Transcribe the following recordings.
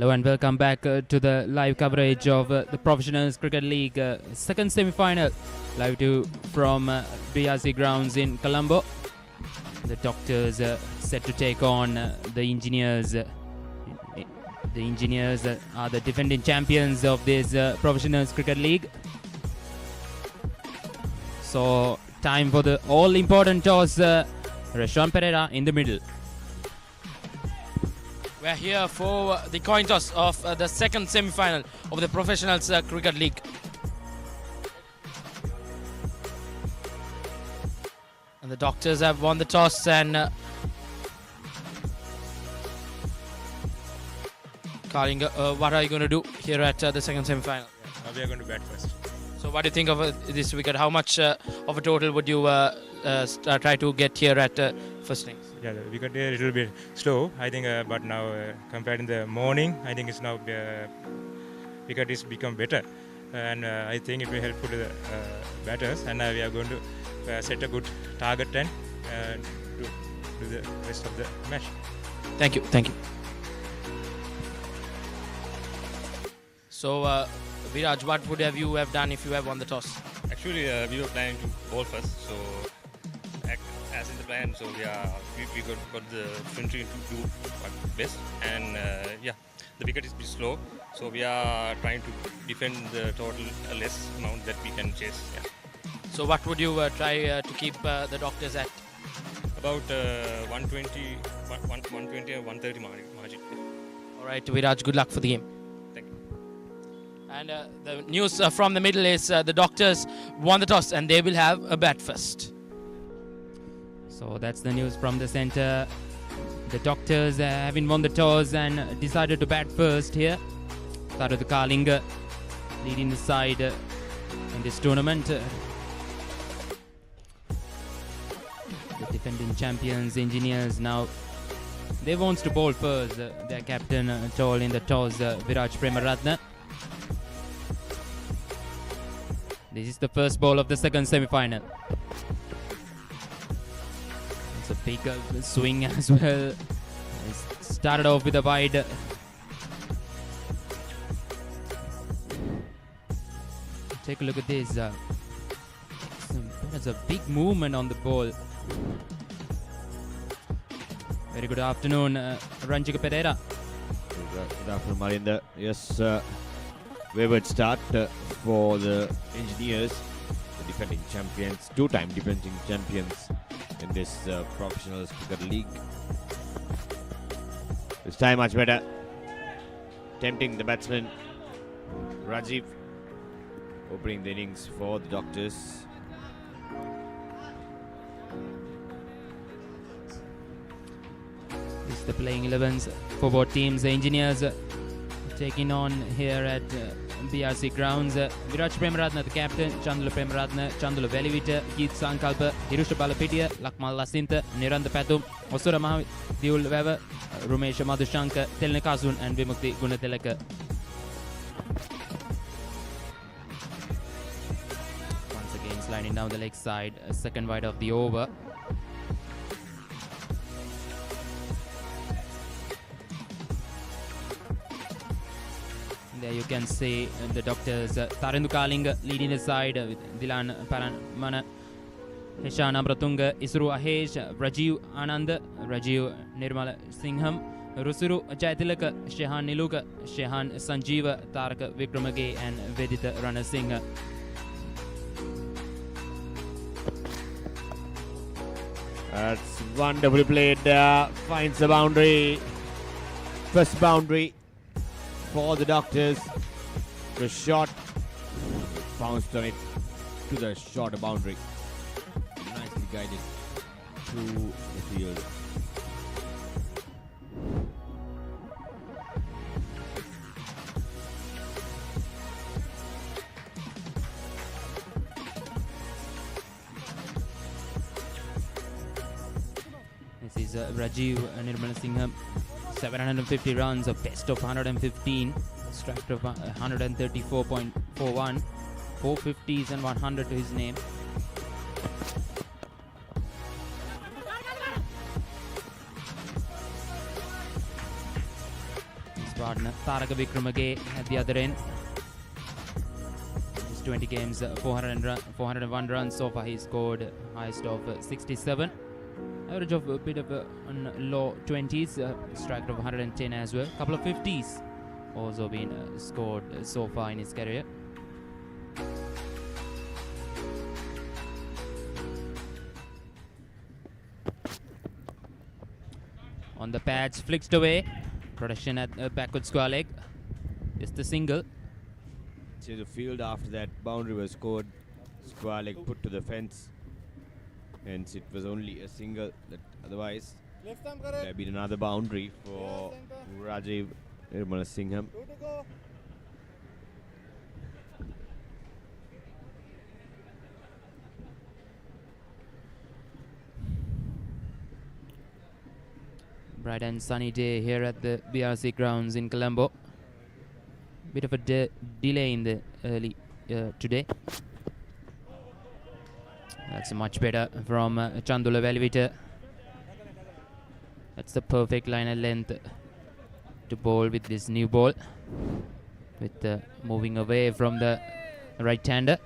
Hello and welcome back to the live coverage of the Professionals Cricket League second semi-final, live from BRC Grounds in Colombo. The Doctors set to take on the Engineers. The Engineers are the defending champions of this Professionals Cricket League. So time for the all-important toss. Rashan Pereira in the middle. We're here for the coin toss of the second semi-final of the Professionals Cricket League. And the Doctors have won the toss and Carling, what are you going to do here at the second semi-final? We are going to bat first. So what do you think of this wicket? How much of a total would you try to get here at first innings? Yeah, the wicket there it will be slow, I think, but now compared in the morning, I think it's now wicket is become better, and I think it will help to the batters, and we are going to set a good target and do the rest of the match. Thank you. So, Viraj, what would you have done if you have won the toss? Actually, we were planning to bowl first, so as in the plan, so we got the century to do what best, and the wicket is a bit slow, so we are trying to defend the total less amount that we can chase. Yeah. So what would you try to keep the Doctors at? About 120 or 130 margin. All right, Viraj, good luck for the game. Thank you. And the news from the middle is the Doctors won the toss and they will have a bat first. So that's the news from the centre. The Doctors having won the toss and decided to bat first here. Started the Carling leading the side in this tournament. The defending champions, Engineers, now they want to bowl first. Their captain told in the toss, Viraj Premaratne. This is the first ball of the second semi-final. It's a big swing as well. It started off with a wide. Take a look at this. There's a big movement on the ball. Very good afternoon, Ranjika Pereira. Good afternoon, Marinder. Yes, wayward start for the Engineers, the defending champions, two-time defending champions in this Professionals Cricket League. This time much better. Tempting the batsman Rajiv, opening the innings for the Doctors. This is the playing 11s for both teams. The Engineers taking on here at BRC Grounds. Viraj Premaratne, the captain. Chandula Premaratne, Chandula Velivita, Geet Sankalpa, Hirusha Balapitiya, Lakmal Lasintha, Niranda Pathum, Osura Mahaviul Weber, Rumesha Madhushanka, Telne Kasun and Vimukti Gunatilaka. Once again sliding down the leg side, second wide of the over. There you can see the Doctors, Tarendu Carling leading the side with Dilan Paramana, Heshan Amratunga, Isru Ahesh, Rajiv Anand, Rajiv Nirmala Singham, Rusuru Jaitilaka, Shehan Niluka, Shehan Sanjeeva, Tarak Vikramage and Vedita Ranasinghe. That's wonderfully played. Finds the boundary. First boundary for the Doctors. The shot bounced on it to the shorter boundary. Nicely guided through the field. This is Rajiv Nirmala Singham, 750 runs, a best of 115, strike of 134.41, 450s and 100 to his name. partner Tharaka Wickramage at the other end. Just 20 games, 401 runs so far. He scored highest of 67. Average of a bit of a low 20s, strike of 110 as well. Couple of 50s also been scored so far in his career. On the pads, flicked away. Protection at backward square leg. Just a single. So the field after that boundary was scored. Square leg put to the fence. Hence it was only a single. That otherwise there had been another boundary for Rajiv Nirmalasingham. Bright and sunny day here at the BRC Grounds in Colombo. Bit of a delay in the early today. That's much better from Chandula Velvita. That's the perfect line of length to bowl with this new ball. With moving away from the right-hander.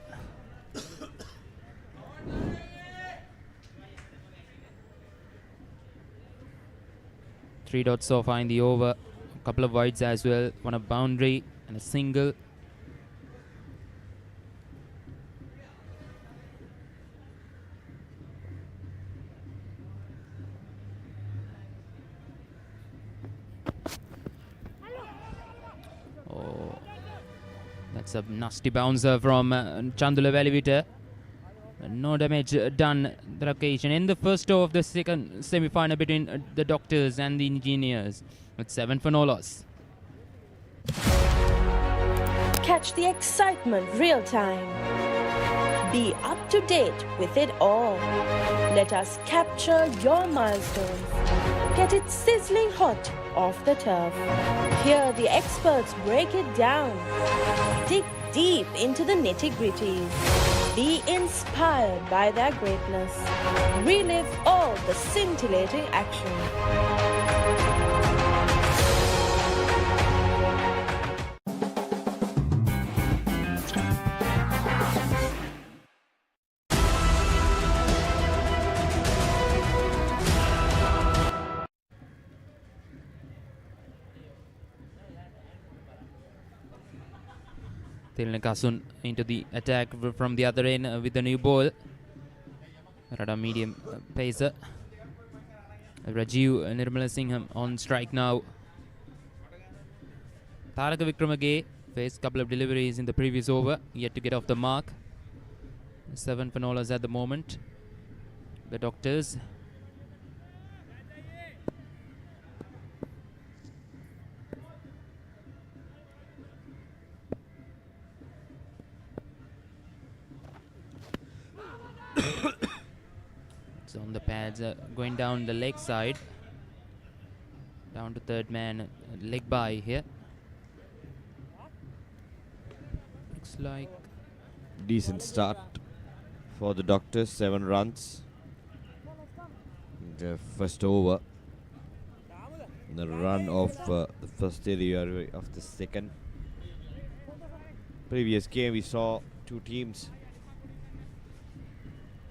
Three dots so far in the over. A couple of wides as well. One a boundary and a single. Oh, that's a nasty bouncer from Chandula Velvita. No damage done that occasion. In the first over of the second semi-final between the Doctors and the Engineers. With 7 for no loss. Catch the excitement real time. Be up to date with it all. Let us capture your milestones. Get it sizzling hot off the turf. Hear the experts break it down. Dig deep into the nitty-gritties. Be inspired by their greatness. Relive all the scintillating action. Tilnakasun into the attack from the other end with the new ball. Rada medium pacer. Rajiv Nirmalasingham on strike now. Tharaka Wickramage faced a couple of deliveries in the previous over, yet to get off the mark. 7 for no loss at the moment. The Doctors. It's on the pads, going down the leg side. Down to third man, leg by here. Looks like Decent start for the Doctors, 7 runs. The first over. The run of the first delivery of the second. Previous game we saw 2 teams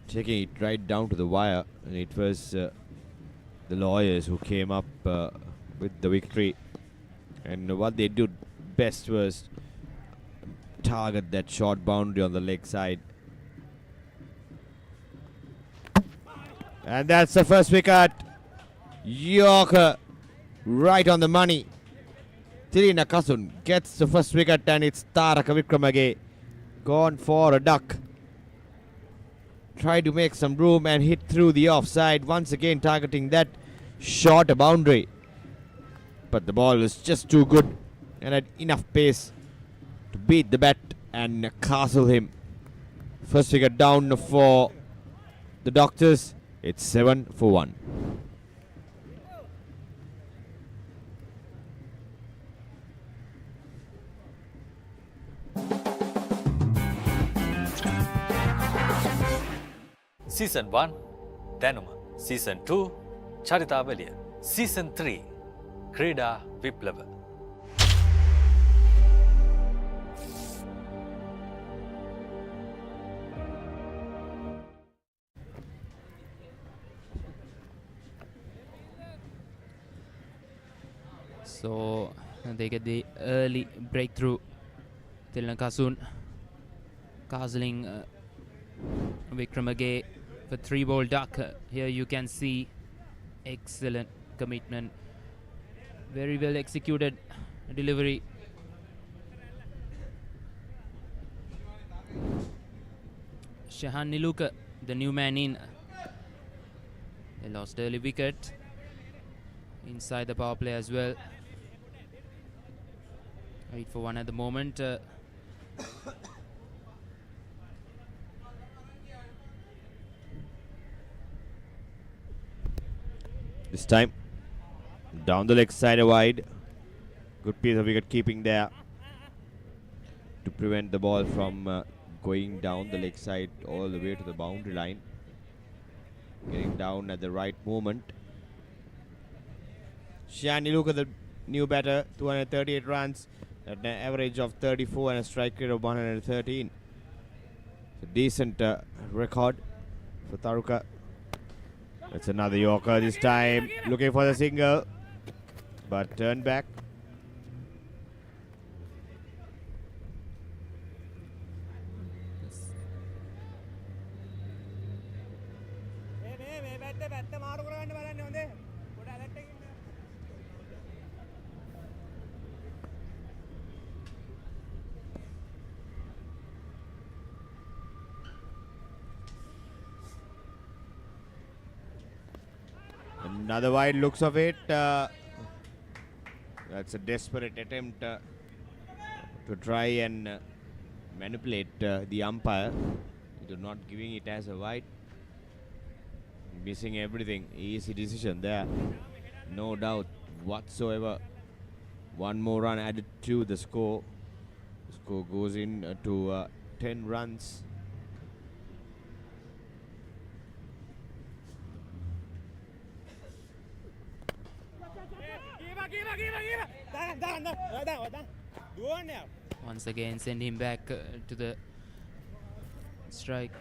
taking it right down to the wire, and it was the Lawyers who came up with the victory. And what they did best was target that short boundary on the leg side. And that's the first wicket. Yorker right on the money. Tilnakasun gets the first wicket, and it's Tharaka Wickramage gone for a duck. Try to make some room and hit through the offside, once again targeting that short boundary. But the ball was just too good and had enough pace to beat the bat and castle him. First wicket down for the Doctors. It's 7 for 1. Season 1, Danuma. Season 2, Charitavaliya. Season 3, Krida Viplava. So they get the early breakthrough. Tilnakasun castling Vikramage for 3-ball duck. Here you can see excellent commitment, very well executed delivery. Shahan Niluka, the new man in. They lost early wicket inside the power play as well. 8 for 1 at the moment. This time down the leg side wide. Good piece of wicket keeping there to prevent the ball from going down the leg side all the way to the boundary line. Getting down at the right moment. Shani, look at the new batter, 238 runs at an average of 34 and a strike rate of 113. It's a decent record for Taruka. That's another Yorker this time, looking for the single, but turned back. Another wide looks of it. That's a desperate attempt to try and manipulate the umpire into not giving it as a wide. Missing everything. Easy decision there. No doubt whatsoever. One more run added to the score. The score goes in to 10 runs. Once again, send him back to the strike.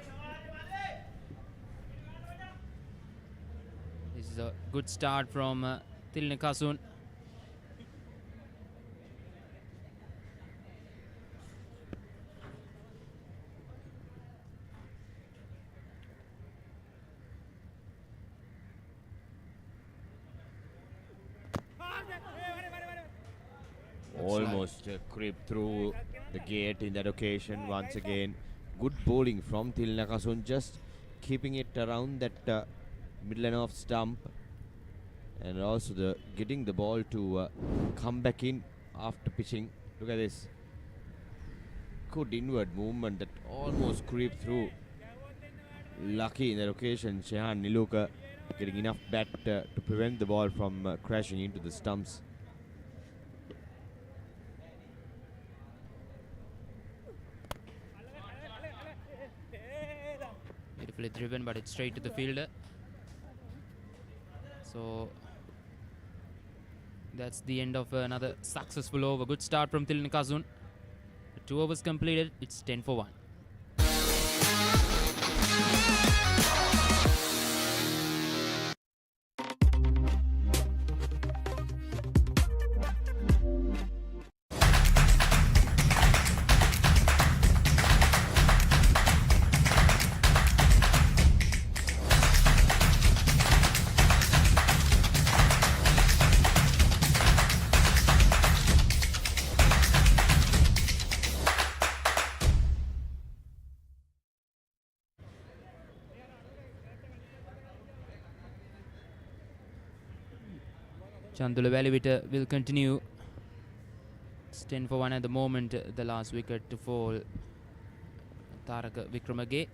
This is a good start from Tilnakasun. Almost crept through the gate in that occasion once again. Good bowling from Tilnakasun, just keeping it around that middle and off stump, and also getting the ball to come back in after pitching. Look at this. Good inward movement that almost creeped through. Lucky in that occasion, Shehan Niluka getting enough bat to prevent the ball from crashing into the stumps. Beautifully driven, but it's straight to the fielder. So that's the end of another successful over. Good start from Tilnakasun. 2 overs completed. It's 10 for 1. Chandula Velivita will continue. It's 10 for 1 at the moment. The last wicket to fall. Taraka Vikramage.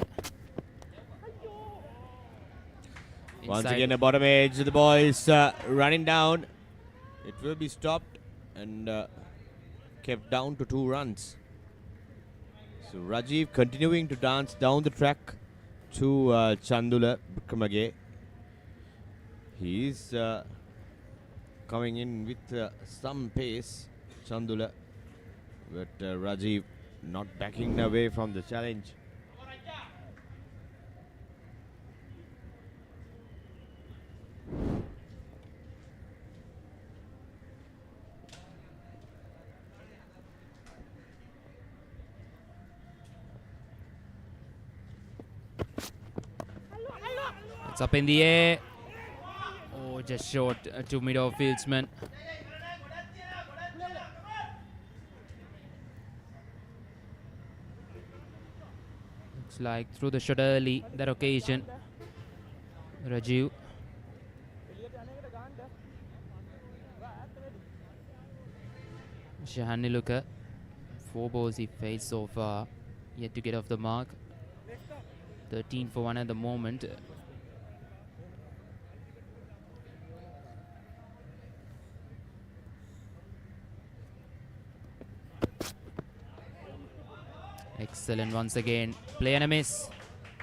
Once again, the bottom edge, the ball is running down. It will be stopped and kept down to 2 runs. So Rajiv continuing to dance down the track to Chandula Vikramage. He is coming in with some pace, Chandula, but Rajiv not backing away from the challenge. It's up in the air. Oh, just short to mid-off fieldsman. Looks like through the shot early that occasion. Rajiv. Shahan Niluka. 4 balls he faced so far. Yet to get off the mark. 13 for 1 at the moment. Excellent once again. Play and a miss.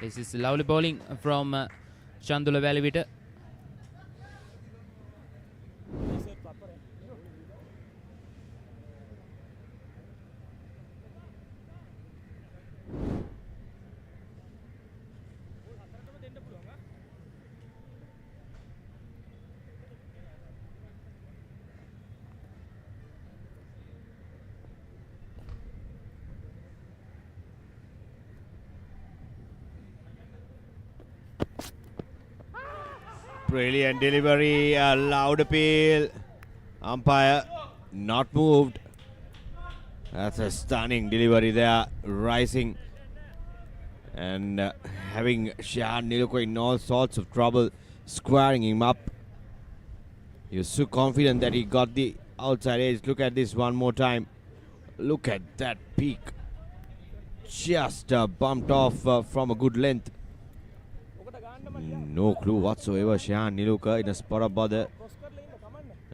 This is lovely bowling from Chandula Valivita. Brilliant delivery, a loud appeal. Umpire not moved. That's a stunning delivery there, rising and having Shahan Niluka in all sorts of trouble, squaring him up. He was so confident that he got the outside edge. Look at this one more time. Look at that peak. Just bumped off from a good length. No clue whatsoever. Shahan Niluka in a spot of bother.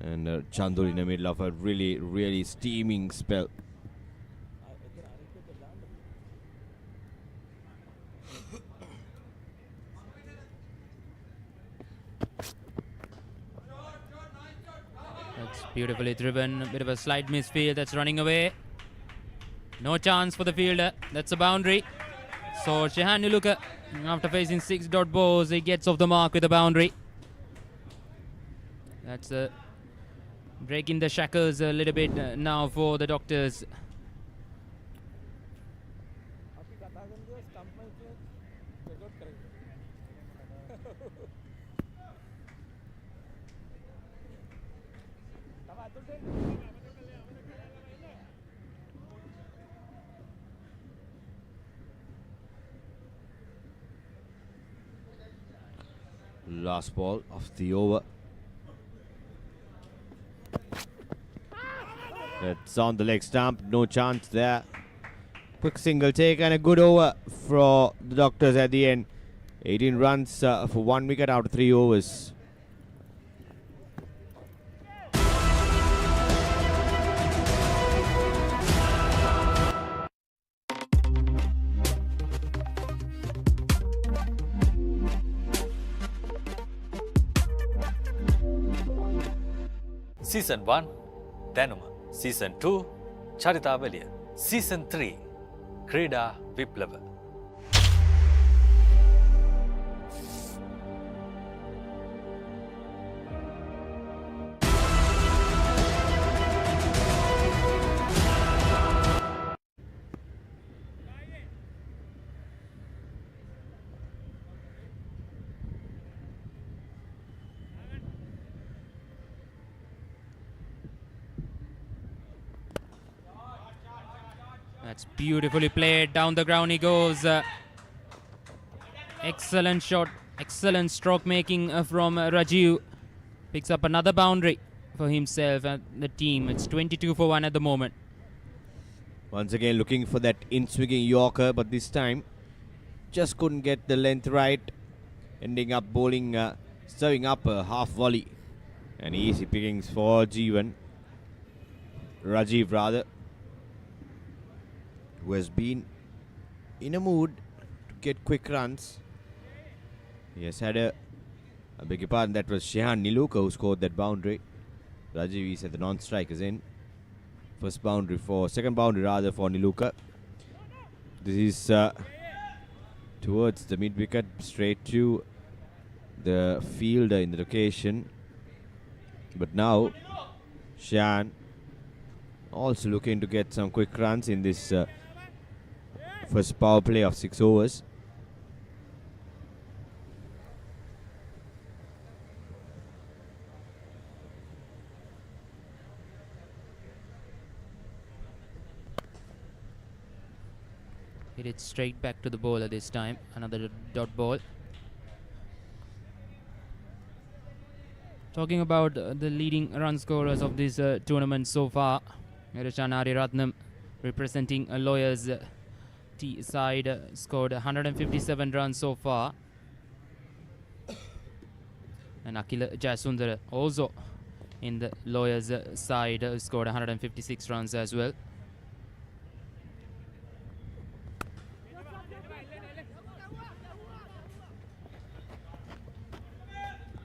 And Chandul in the middle of a really steaming spell. That's beautifully driven. A bit of a slight misfield. That's running away. No chance for the fielder. That's a boundary. So Shahan Niluka, after facing 6 dot balls, he gets off the mark with a boundary. That's breaking the shackles a little bit now for the Doctors. Last ball of the over. That's on the leg stump, no chance there. Quick single take and a good over for the Doctors at the end. 18 runs for 1 wicket out of 3 overs. Season 1, Danuma. Season 2, Charitavaliya. Season 3, Krida Viplava. That's beautifully played. Down the ground he goes. Excellent shot. Excellent stroke making from Rajiv. Picks up another boundary for himself and the team. It's 22 for 1 at the moment. Once again looking for that in-swinging Yorker, but this time just couldn't get the length right. Ending up bowling, serving up a half volley. And easy pickings for Rajiv rather, who has been in a mood to get quick runs. He has had I beg your pardon, that was Shahan Niluka who scored that boundary. Rajiv is at the non-strikers in. Second boundary rather for Niluka. This is towards the mid-wicket, straight to the fielder in the location. But now, Shahan also looking to get some quick runs in this first power play of 6 overs. Hit it straight back to the bowler this time. Another dot ball. Talking about the leading run scorers of this tournament so far, Rishan Ariratnam representing a Lawyers T side scored 157 runs so far. And Akhil Jayasundara also in the Lawyers side scored 156 runs as well.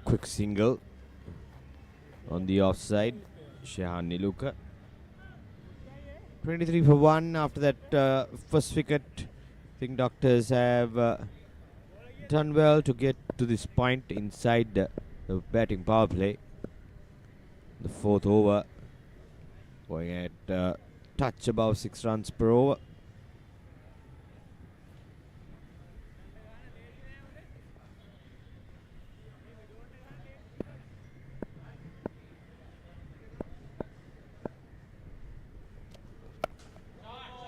Quick single on the offside. Shehan Niluka. 23 for 1 after that first wicket. I think Doctors have done well to get to this point inside the batting power play. The fourth over going at touch above 6 runs per over.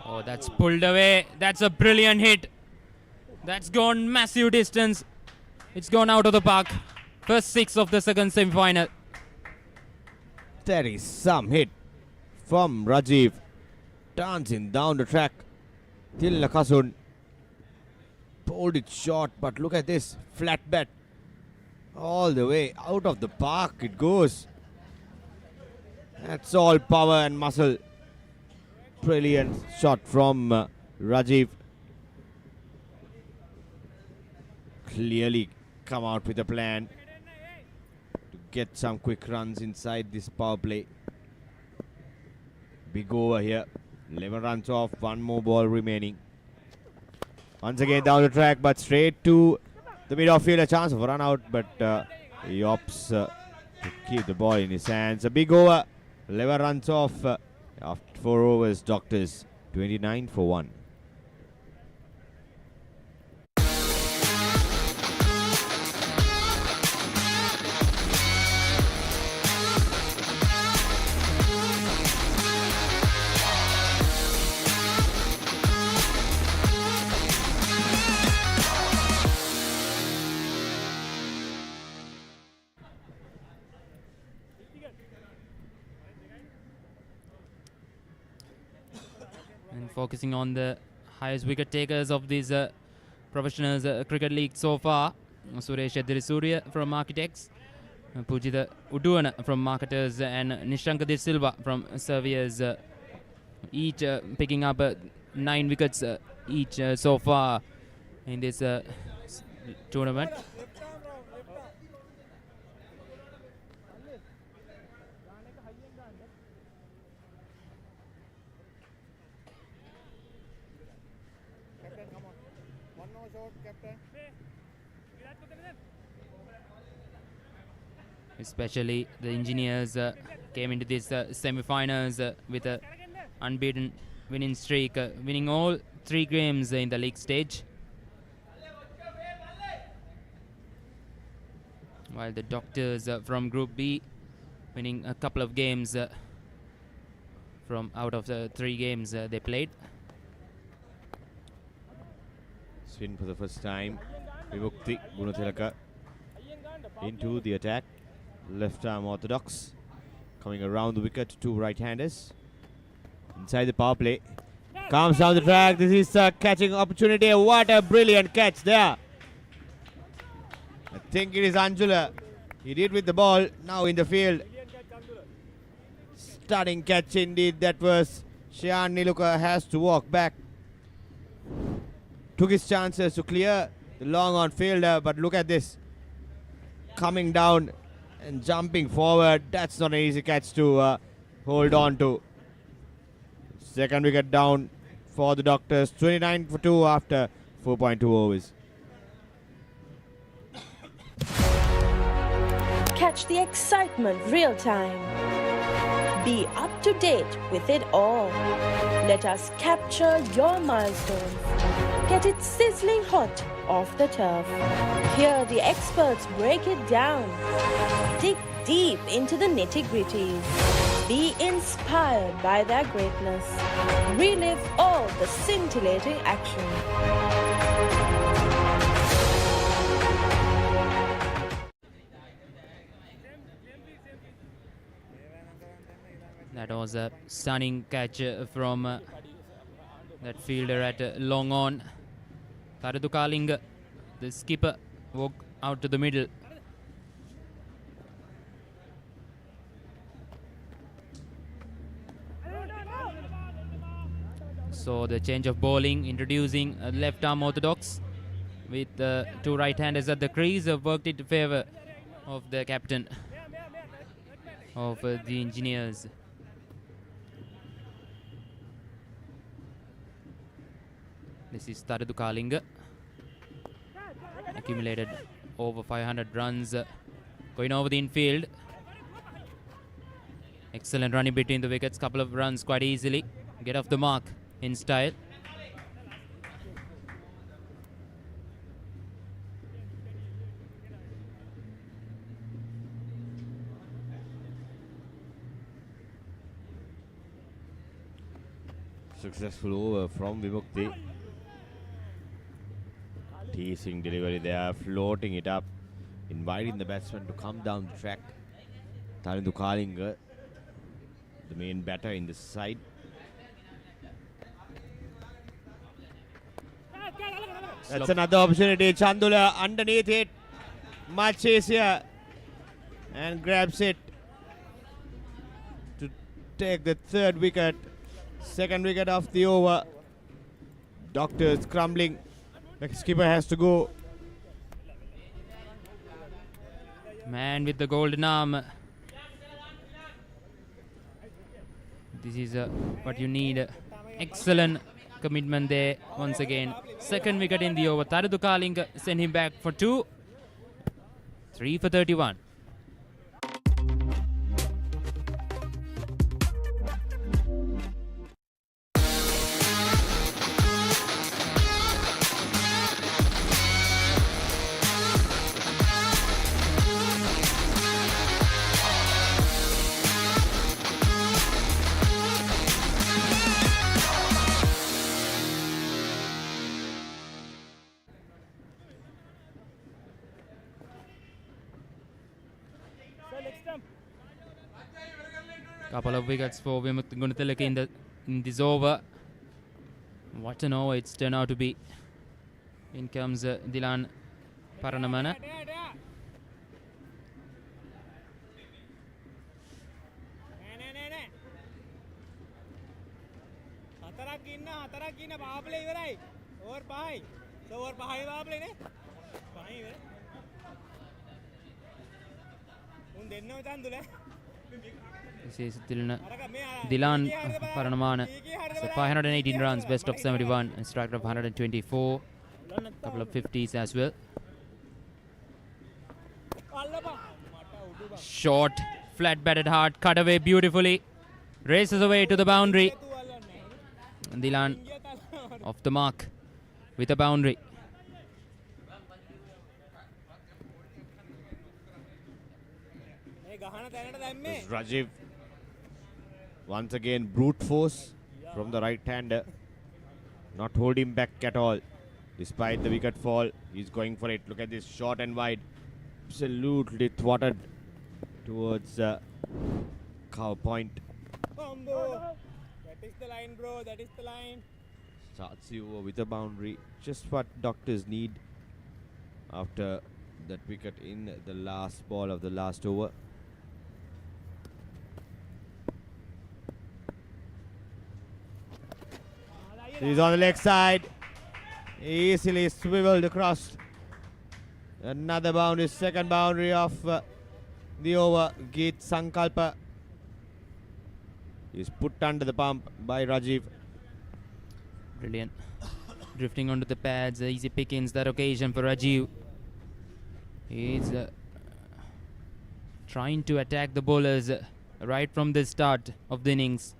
Oh, that's pulled away. That's a brilliant hit. That's gone massive distance. It's gone out of the park. First 6 of the second semi-final. That is some hit from Rajiv. Dancing down the track. Till Lakasun pulled it short, but look at this. Flat bat. All the way out of the park it goes. That's all power and muscle. Brilliant shot from Rajiv. Clearly come out with a plan to get some quick runs inside this power play. Big over here. 11 runs off, one more ball remaining. Once again down the track, but straight to the mid-off field. A chance of a run out, but he opts to keep the ball in his hands. A big over. 11 runs off after 4 overs. Doctors 29 for 1. And focusing on the highest wicket takers of these professionals cricket league so far. Suresh Edirisuriya from Architects, Pujita Uduana from Marketers, and Nishanka De Silva from Surveyors, each picking up 9 wickets each so far in this tournament. Especially the Engineers came into this semi-finals with an unbeaten winning streak, winning all 3 games in the league stage. While the Doctors from Group B winning a couple of games from out of the 3 games they played. Swing for the first time. Vimukti Gunathilaka into the attack. Left arm orthodox. Coming around the wicket, 2 right-handers. Inside the power play. Comes down the track. This is a catching opportunity. What a brilliant catch there. I think it is Anjula. He did with the ball. Now in the field. Stunning catch indeed. That was Shehan Niluka has to walk back. Took his chances to clear the long on fielder, but look at this. Coming down and jumping forward. That's not an easy catch to hold on to. Second wicket down for the Doctors. 29 for 2 after 4.2 overs. Catch the excitement real time. Be up to date with it all. Let us capture your milestones. Get it sizzling hot off the turf. Hear the experts break it down. Dig deep into the nitty-gritties. Be inspired by their greatness. Relive all the scintillating action. That was a stunning catch from that fielder at long on. Tharudukalinga, the skipper, walked out to the middle. So the change of bowling, introducing a left arm orthodox with two right-handers at the crease, worked it in favour of the captain of the Engineers. This is Tharudukalinga. Accumulated over 500 runs going over the infield. Excellent running between the wickets, couple of runs quite easily. Get off the mark in style. Successful over from Vimukti. Teasing delivery there, floating it up, inviting the batsman to come down the track. Tharudukalinga, the main batter in this side. That's another opportunity. Chandula underneath it. Much easier. And grabs it to take the third wicket. Second wicket of the over. Doctor's crumbling. The skipper has to go. Man with the golden arm. This is what you need. Excellent commitment there once again. Second wicket in the over. Tharudukalinga sent him back for 2. 3 for 31. Couple of wickets for Vimukti Gunathilaka in this over. What an over it's turned out to be. In comes Dilan Paranamana. This is Dilan Paranamana. So 518 runs, best of 71, and strike of 124. Couple of 50s as well. Short, flat batted hard, cut away beautifully. Races away to the boundary. Dilan off the mark with a boundary. This is Rajiv. Once again, brute force from the right-hander. Not holding back at all. Despite the wicket fall, he's going for it. Look at this, short and wide. Absolutely thwarted towards cow point. Colombo. That is the line, bro. That is the line. Starts the over with a boundary. Just what doctors need after that wicket in the last ball of the last over. He's on the leg side. Easily swiveled across. Another boundary, second boundary of the over. Geet Sankalpa is put under the pump by Rajiv. Brilliant. Drifting onto the pads, easy pickings that occasion for Rajiv. He's trying to attack the bowlers right from the start of the innings.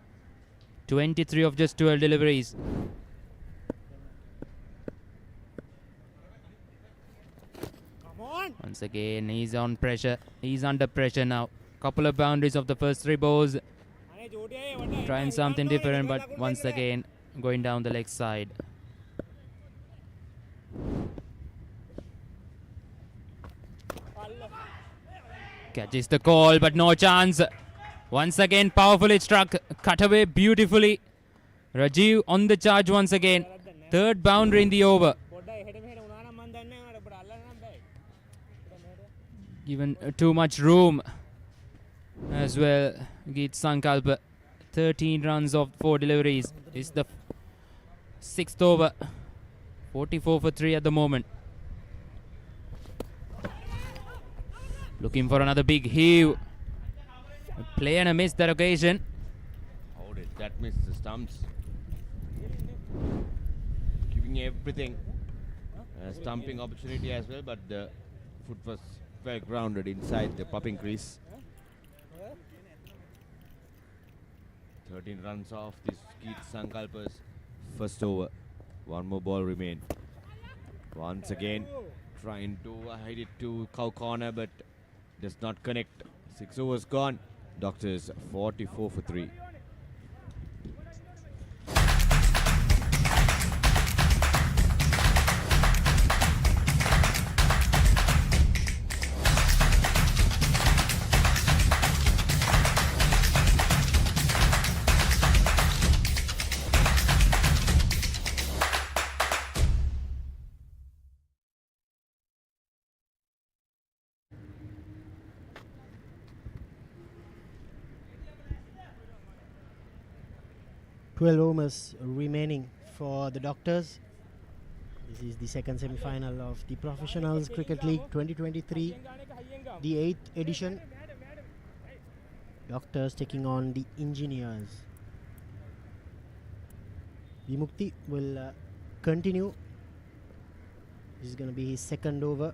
23 of just 12 deliveries. Once again, he's on pressure. He's under pressure now. Couple of boundaries of the first 3 balls. trying something different, but once again going down the leg side. Catches the call, but no chance. Once again, powerfully struck, cut away beautifully. Rajiv on the charge once again. Third boundary in the over. Given too much room as well. Geet Sankalpa, 13 runs of 4 deliveries. Is the 6th over. 44 for 3 at the moment. Looking for another big heave. A play and a miss that occasion. How did that miss the stumps? Giving everything. A stumping opportunity as well, but the foot was well grounded inside the popping crease. 13 runs off this Geet Sankalpa's first over. One more ball remain. Once again, trying to hit it to cow corner, but does not connect. 6 overs gone. Doctors 44 for 3. Overs remaining for the Doctors. This is the second semi-final of the Professionals Cricket League 2023, the 8th edition. Doctors taking on the Engineers. Vimukti will continue. This is going to be his second over.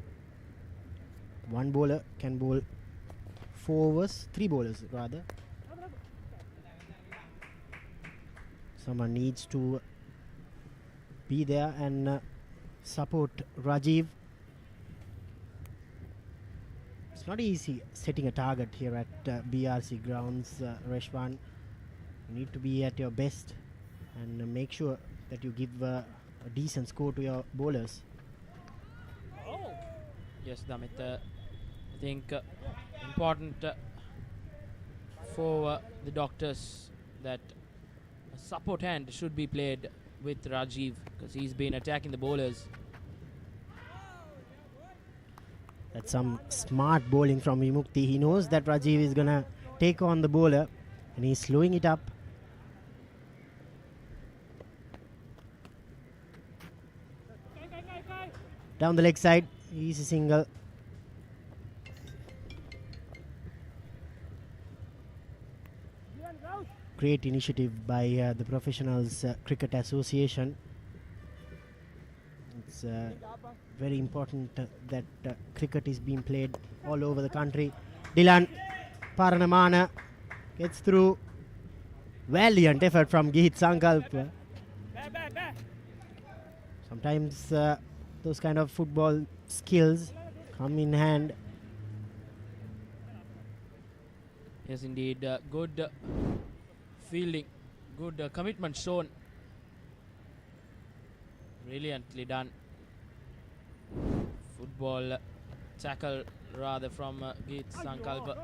One bowler can bowl 4 overs, 3 bowlers rather. Someone needs to be there and support Rajiv. It's not easy setting a target here at BRC Grounds, Reshwan. You need to be at your best and make sure that you give a decent score to your bowlers. Yes, Damit. I think important for the Doctors that support hand should be played with Rajiv because he's been attacking the bowlers. That's some smart bowling from Vimukti. He knows that Rajiv is gonna take on the bowler and he's slowing it up. Down the leg side, easy single. Great initiative by the Professionals Cricket Association. It's very important that cricket is being played all over the country. Dylan Paranamana gets through. Valiant effort from Geet Sankalpa. Sometimes those kind of football skills come in hand. Yes, indeed. Good fielding, good commitment shown. Brilliantly done. Football tackle rather from Geet Sankalpa.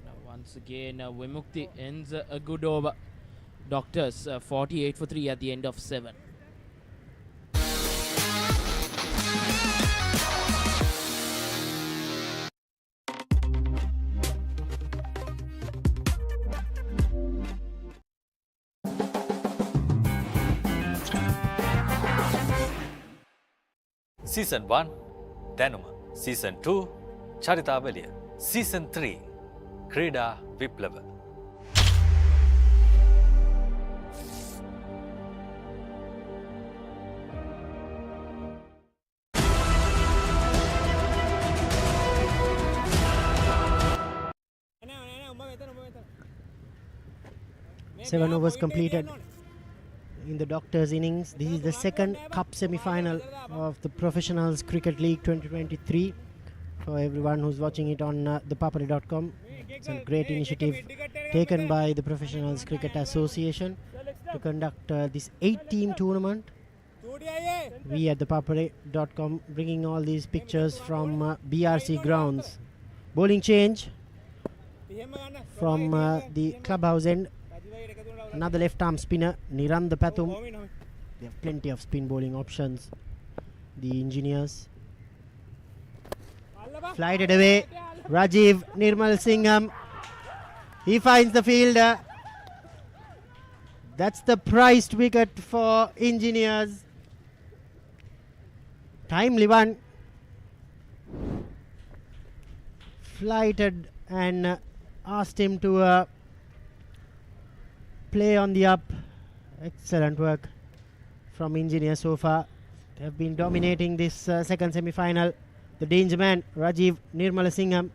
Now once again Vimukti ends a good over. Doctors 48 for 3 at the end of 7. Season 1 Danuma, Season 2 Charitavaliya, Season 3 Krida Viplava. Seven overs completed in the Doctors innings. This is the second cup semi-final of the Professionals Cricket League 2023. for everyone who's watching it on the papare.com. It's a great initiative taken by the Professionals Cricket Association to conduct this 8-team tournament. We at the papare.com bringing all these pictures from BRC Grounds. Bowling change from the clubhouse end. Another left arm spinner, Niranda Pathum. They have plenty of spin bowling options. The engineers. Flighted away. Rajiv Nirmal Singham. He finds the fielder. That's the prized wicket for engineers. Timely one. Flighted and asked him to play on the up. Excellent work from engineers so far. They have been dominating this second semi-final. The danger man, Rajiv Nirmala Singham.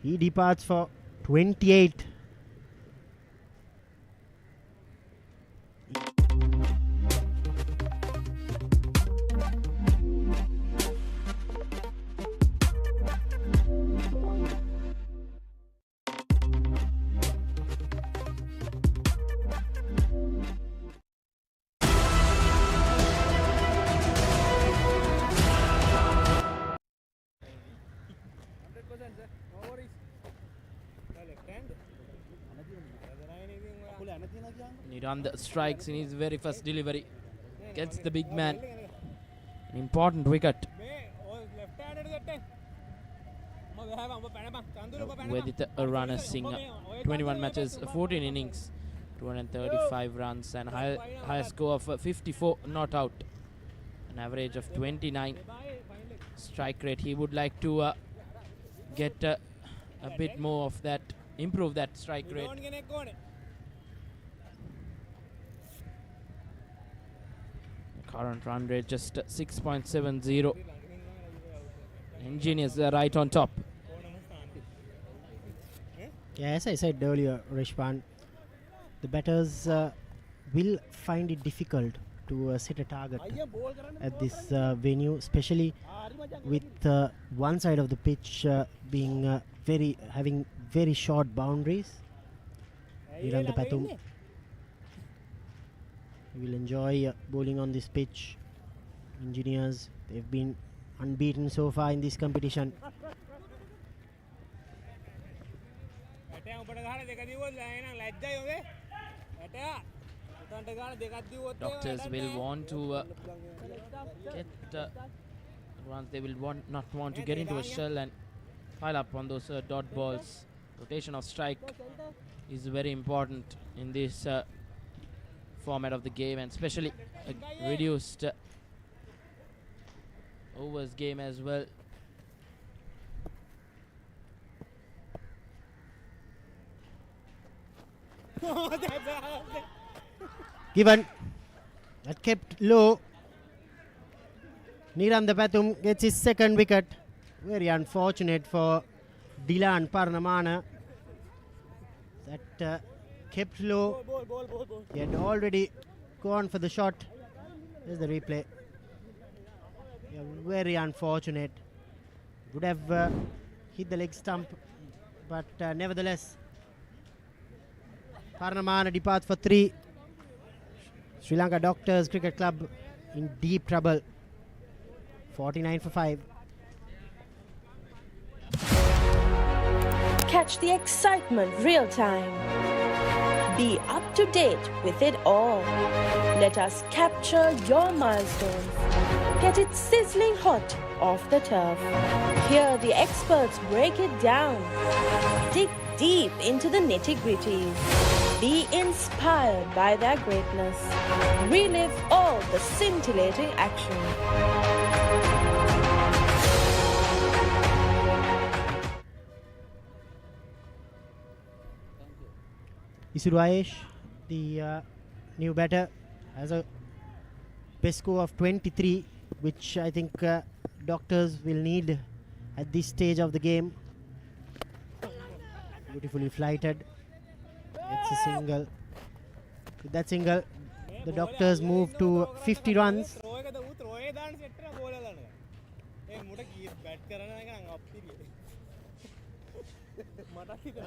He departs for 28. Niranda strikes in his very first delivery. Gets the big man. An important wicket. Vedita Arana Singh. 21 matches, 14 innings, 235 runs and high score of 54 not out. An average of 29 strike rate. He would like to get a bit more of that, improve that strike rate. Current run rate just 6.70. Engineers are right on top. Yeah, as I said earlier, Rishwan, the batters will find it difficult to set a target at this venue, especially with one side of the pitch being having very short boundaries. Niranda Pathum will enjoy bowling on this pitch. Engineers, they've been unbeaten so far in this competition. Doctors will want to get runs. They will not want to get into a shell and pile up on those dot balls. Rotation of strike is very important in this format of the game, and especially a reduced overs game as well. Given that kept low. Niranda Pathum gets his second wicket. Very unfortunate for Dilan Parnamana. That kept low. He had already gone for the shot. There's the replay. Yeah, very unfortunate. Would have hit the leg stump, but nevertheless, Parnamana departs for 3. Sri Lanka Doctors Cricket Club in deep trouble. 49 for 5. Catch the excitement real time. Be up to date with it all. Let us capture your milestones. Get it sizzling hot off the turf. Hear the experts break it down. Dig deep into the nitty-gritties. Be inspired by their greatness. Relive all the scintillating action. Isuru Ayesh, the new batter, has a best score of 23, which I think Doctors will need at this stage of the game. Beautifully flighted. It's a single. With that single, the Doctors move to 50 runs.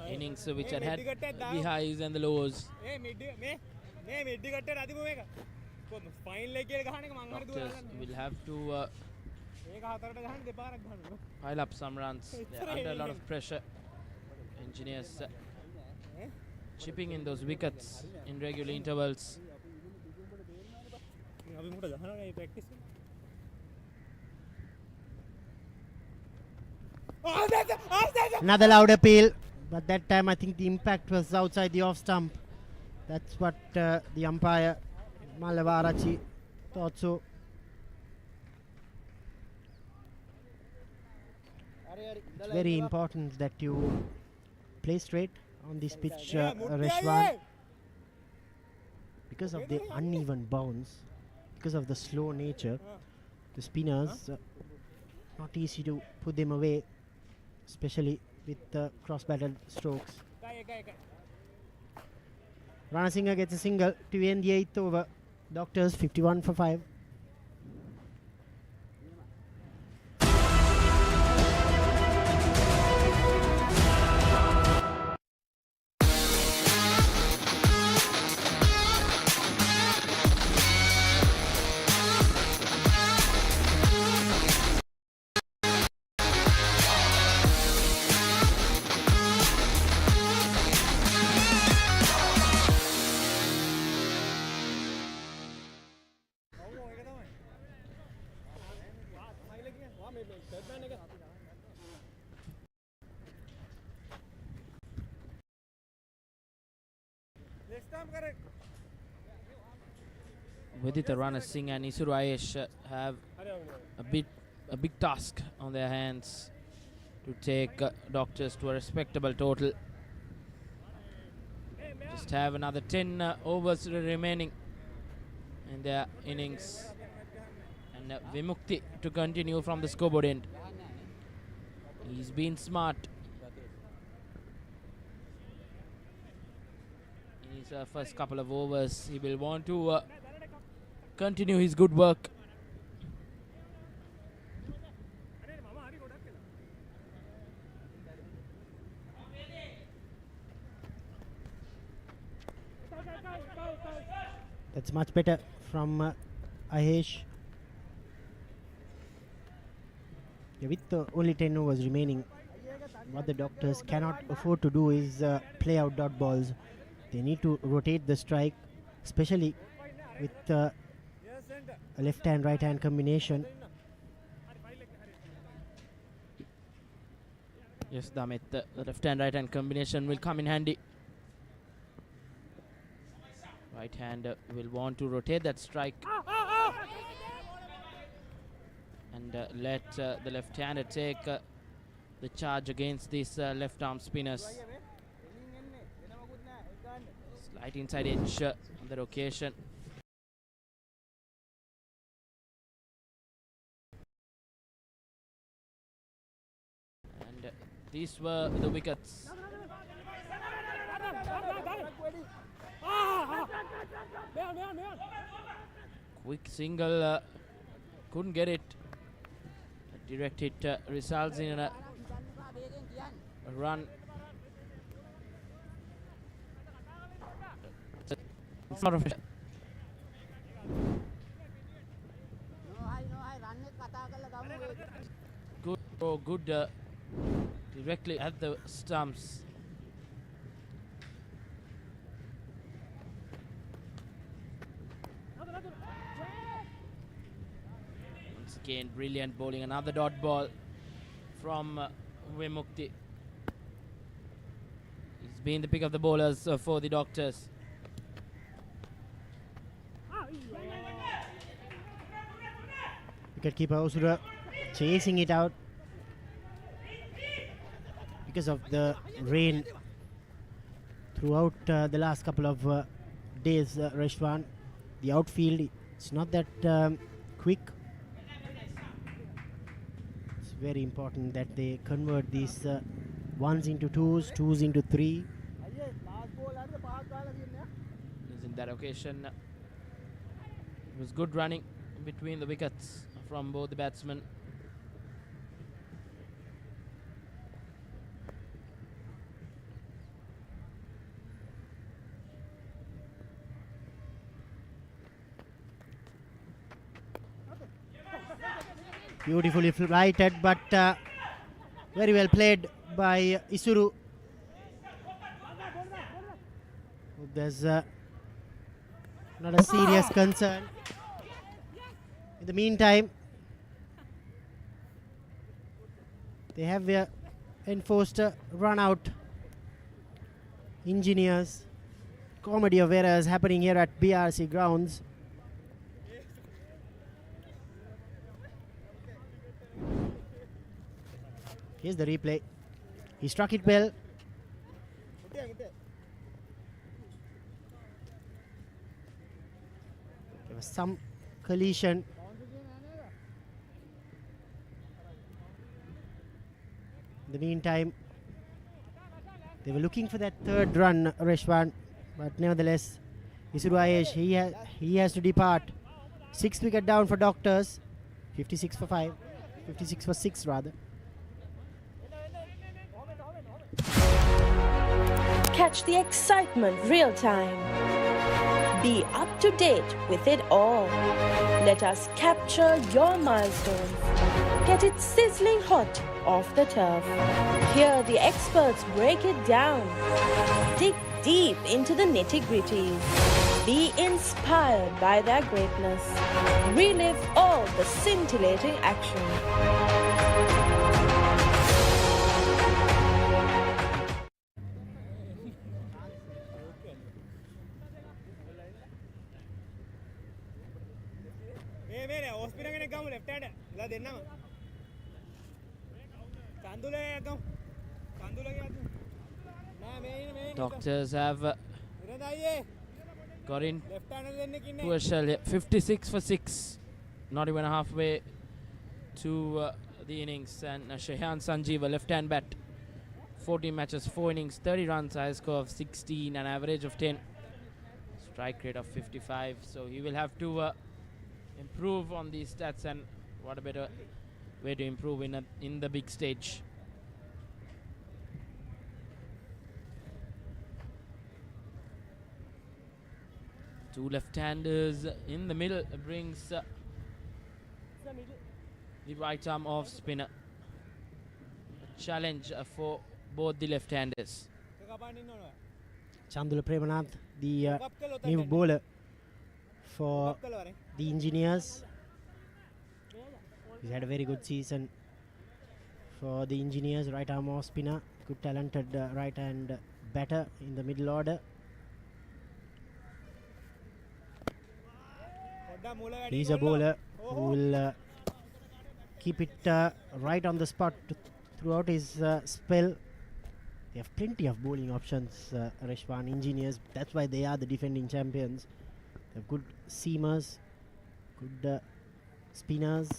innings which had the highs and the lows. Doctors will have to pile up some runs. They're under a lot of pressure. Engineers chipping in those wickets in regular intervals. Another loud appeal, but that time I think the impact was outside the off stump. That's what the umpire Malavarachi thought so. It's very important that you play straight on this pitch, Reshwan. Because of the uneven bounce, because of the slow nature, the spinners, not easy to put them away, especially with the cross-batted strokes. Ranasinghe gets a single to end the 8th over. Doctors 51 for 5. Vidita Ranasinghe and Isuru Ayesh have a big task on their hands to take Doctors to a respectable total. Just have another 10 overs remaining in their innings, and Vimukti to continue from the scoreboard end. He's been smart in his first couple of overs. He will want to continue his good work. That's much better from Ayesh. Yeah, with only 10 overs remaining, what the Doctors cannot afford to do is play out dot balls. They need to rotate the strike, especially with a left-hand, right-hand combination. Yes, Damit, the left-hand, right-hand combination will come in handy. Right hand will want to rotate that strike and let the left-hander take the charge against these left-arm spinners. Slight inside edge on that occasion. And these were the wickets. Quick single, couldn't get it. A direct hit results in a run. Sort of good directly at the stumps. Once again, brilliant bowling. Another dot ball from Vimukti. He's been the pick of the bowlers for the Doctors. Wicketkeeper Usura chasing it out because of the rain throughout the last couple of days, Reshwan. The outfield, it's not that quick. It's very important that they convert these ones into twos, twos into three. In that occasion, it was good running between the wickets from both the batsmen. Beautifully flighted, but very well played by Isuru. There's not a serious concern. In the meantime, they have enforced a run out. Engineers. Comedy of errors happening here at BRC Grounds. Here's the replay. He struck it well. There was some collision. In the meantime, they were looking for that third run, Reshwan, but nevertheless, Isuru Ayesh, he has to depart. 6th wicket down for Doctors. 56 for 5. 56 for 6 rather. Catch the excitement real time. Be up to date with it all. Let us capture your milestones. Get it sizzling hot off the turf. Hear the experts break it down. Dig deep into the nitty-gritties. Be inspired by their greatness. Relive all the scintillating action. Doctors have got in to a shell. 56 for 6. Not even halfway to the innings. And Shehan Sanjeeva, left-hand bat. 14 matches, 4 innings, 30 runs, high score of 16, an average of 10. Strike rate of 55. So he will have to improve on these stats, and what a better way to improve in the big stage. Two left-handers in the middle brings the right arm off spinner. A challenge for both the left-handers. Chandula Premanath, the new bowler for the Engineers. He's had a very good season for the Engineers. Right arm off spinner, good talented right hand batter in the middle order. He's a bowler who will keep it right on the spot throughout his spell. They have plenty of bowling options, Reshwan. Engineers, that's why they are the defending champions. They have good seamers, good spinners.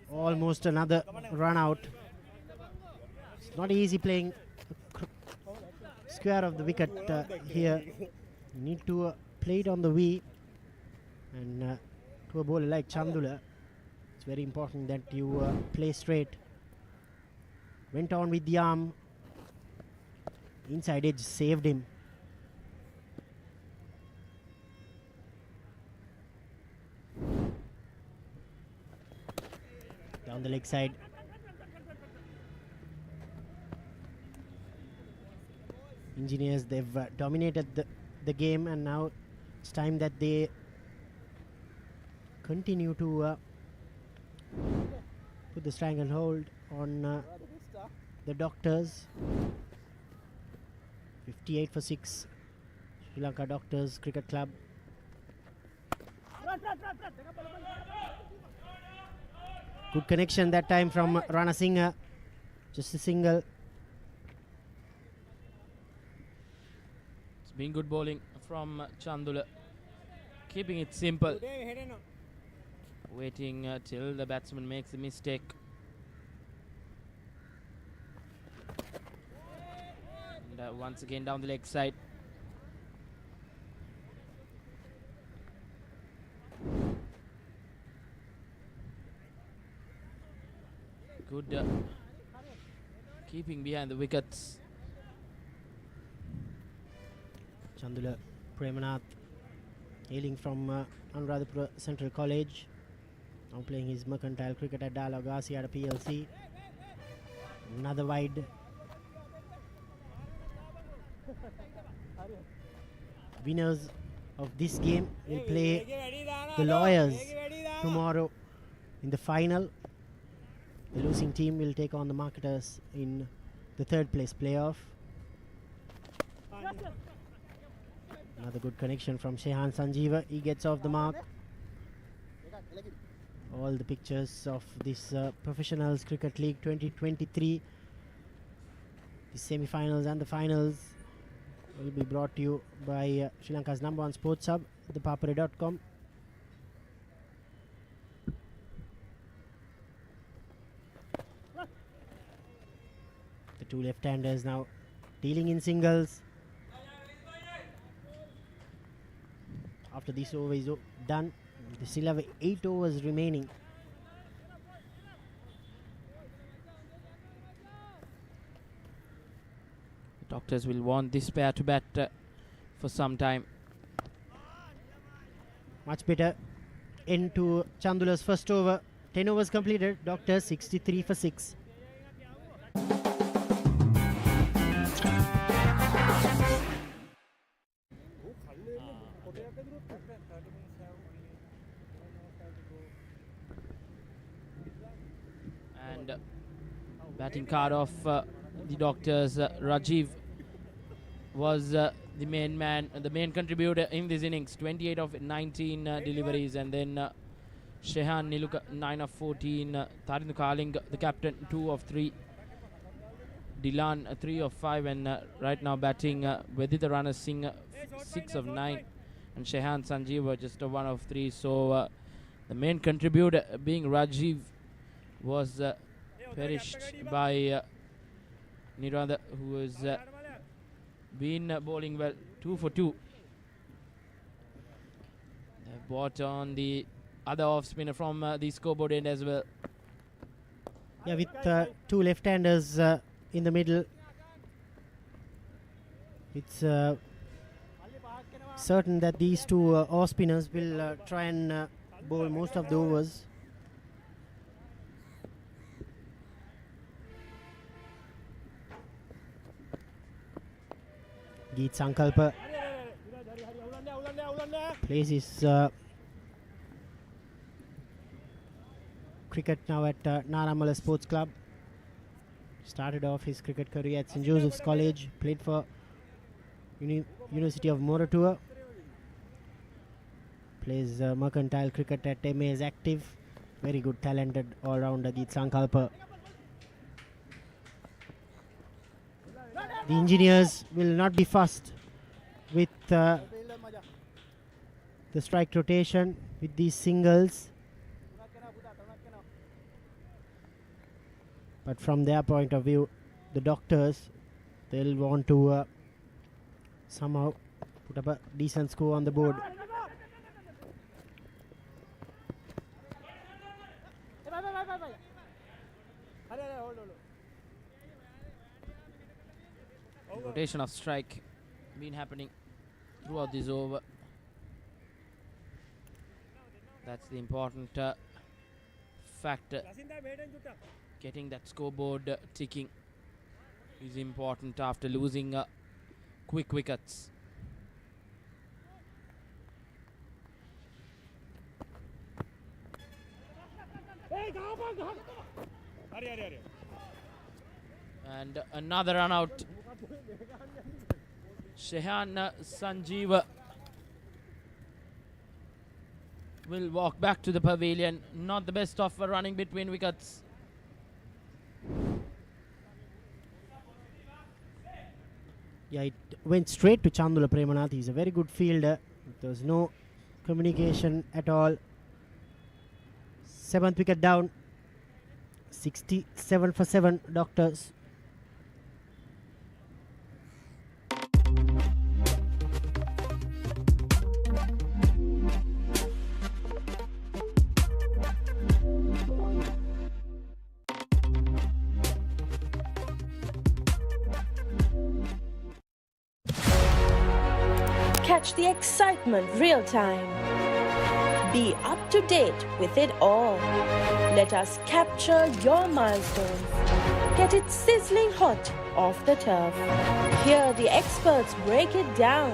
Almost another run out. It's not easy playing square of the wicket here. You need to play it on the V, and to a bowler like Chandula, it's very important that you play straight. Went on with the arm. Inside edge saved him. Down the leg side. Engineers, they've dominated the game, and now it's time that they continue to put the stranglehold on the Doctors. 58 for 6. Sri Lanka Doctors Cricket Club. Good connection that time from Rana Singha. Just a single. It's been good bowling from Chandula. Keeping it simple. Waiting till the batsman makes a mistake. And once again down the leg side. Good keeping behind the wickets. Chandula Premanath hailing from Anuradhapura Central College. Now playing his mercantile cricket at Dalhousie at PLC. Another wide. Winners of this game will play the Lawyers tomorrow in the final. The losing team will take on the Marketers in the third place playoff. Another good connection from Shehan Sanjeeva. He gets off the mark. All the pictures of this Professionals Cricket League 2023, the semi-finals and the finals, will be brought to you by Sri Lanka's #1 sports hub, thepapare.com. The two left-handers now dealing in singles. After this over is done, they still have 8 overs remaining. The Doctors will want this pair to bat for some time. Much better end to Chandula's first over. 10 overs completed. Doctors 63 for 6. And batting card of the Doctors, Rajiv was the main man, the main contributor in this innings. 28 of 19 deliveries, and then Shehan Niluka 9 of 14. Tharindu Kaling, the captain, 2 of 3. Dilan 3 of 5, and right now batting Vedita Rana Singh 6 of 9, and Shehan Sanjeev just a 1 of 3. So the main contributor being Rajiv was perished by Nirada, who has been bowling well, 2 for 2. They brought on the other off spinner from the scoreboard end as well. Yeah, with two left-handers in the middle, it's certain that these two off spinners will try and bowl most of the overs. Geet Sankalpa plays his cricket now at Naramala Sports Club. Started off his cricket career at St. Joseph's College, played for University of Moratuwa. Plays mercantile cricket at MA's Active. Very good, talented all-rounder Geet Sankalpa. The engineers will not be fussed with the strike rotation with these singles. But from their point of view, the Doctors, they'll want to somehow put up a decent score on the board. Rotation of strike been happening throughout this over. That's the important factor. Getting that scoreboard ticking is important after losing quick wickets. And another run out. Shehan Sanjeev will walk back to the pavilion. Not the best of running between wickets. Yeah, it went straight to Chandula Premanath. He's a very good fielder. There was no communication at all. 7th wicket down. 67 for 7, Doctors. catch the excitement real time. Be up to date with it all. Let us capture your milestones. Get it sizzling hot off the turf. Hear the experts break it down.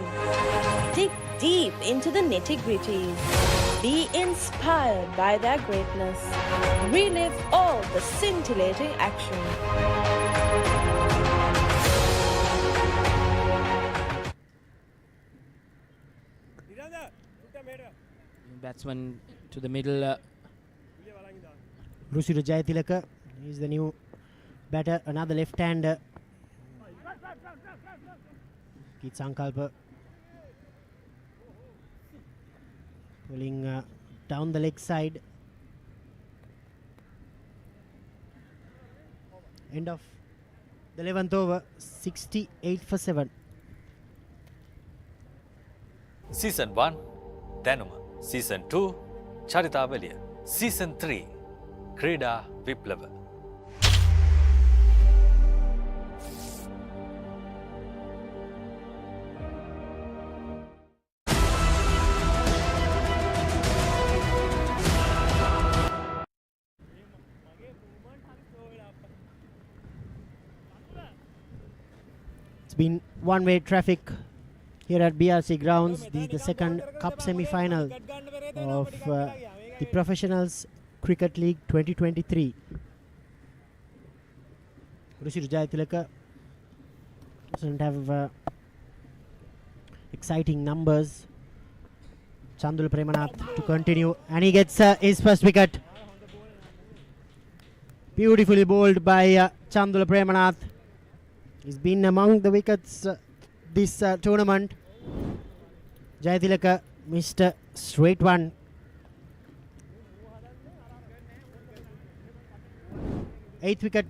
Dig deep into the nitty-gritties. Be inspired by their greatness. Relive all the scintillating action. Batsman to the middle. Rusira Jayatilaka is the new batter. Another left-hander. Keith Sankalpa pulling down the leg side. End of the 11th over, 68 for 7. Season 1 දැනුම Season 2 චරිතාවලිය Season 3 ක්‍රීඩා විප්ලව It's been one-way traffic here at BRC Grounds. This is the second Cup semi-final of the Professionals Cricket League 2023. Rusira Jayatilaka doesn't have exciting numbers. Chandula Premanath to continue, and he gets his first wicket. Beautifully bowled by Chandula Premanath. He's been among the wickets this tournament. Jayatilaka missed a straight one. Eighth wicket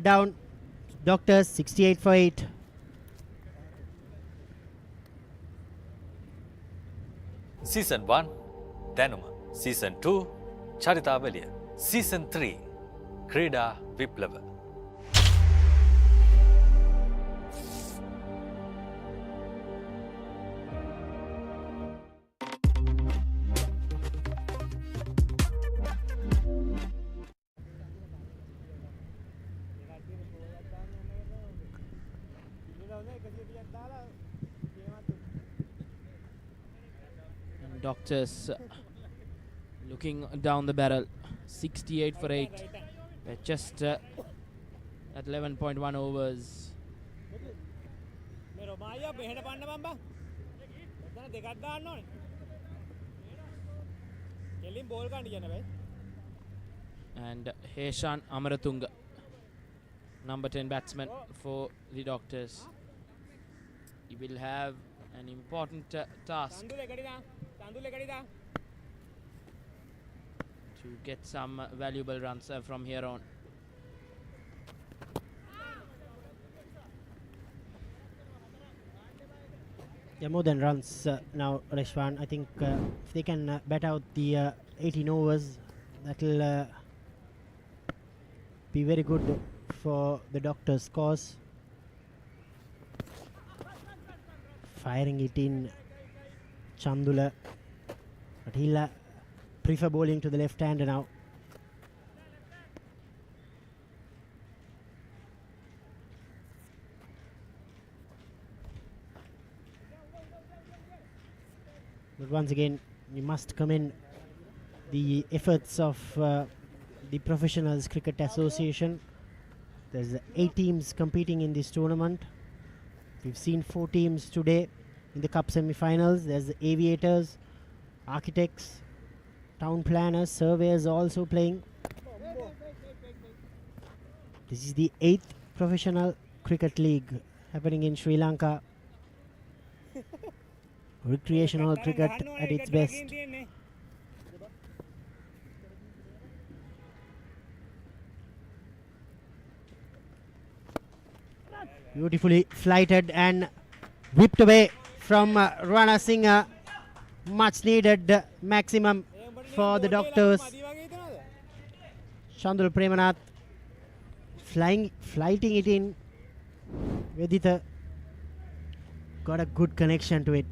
down. Doctors 68 for 8. Season 1 දැනුම Season 2 චරිතාවලිය Season 3 ක්‍රීඩා විප්ලව Doctors looking down the barrel, 68 for 8. They're just at 11.1 overs. And Heshan Amaratunga, number 10 batsman for the Doctors. He will have an important task to get some valuable runs from here on. Yeah, more than runs now, Reshwan. I think if they can bat out the 18 overs, that will be very good for the Doctors' cause. Firing it in, Chandula, but he'll prefer bowling to the left-hander now. But once again, we must commend the efforts of the Professionals Cricket Association. There's 8 teams competing in this tournament. We've seen 4 teams today in the Cup semi-finals. There's the aviators, architects, town planners, surveyors also playing. This is the 8th Professional Cricket League happening in Sri Lanka. Recreational cricket at its best. Beautifully flighted and whipped away from Rana Singh. Much needed maximum for the Doctors. Chandula Premanath flighting it in. Vedita got a good connection to it.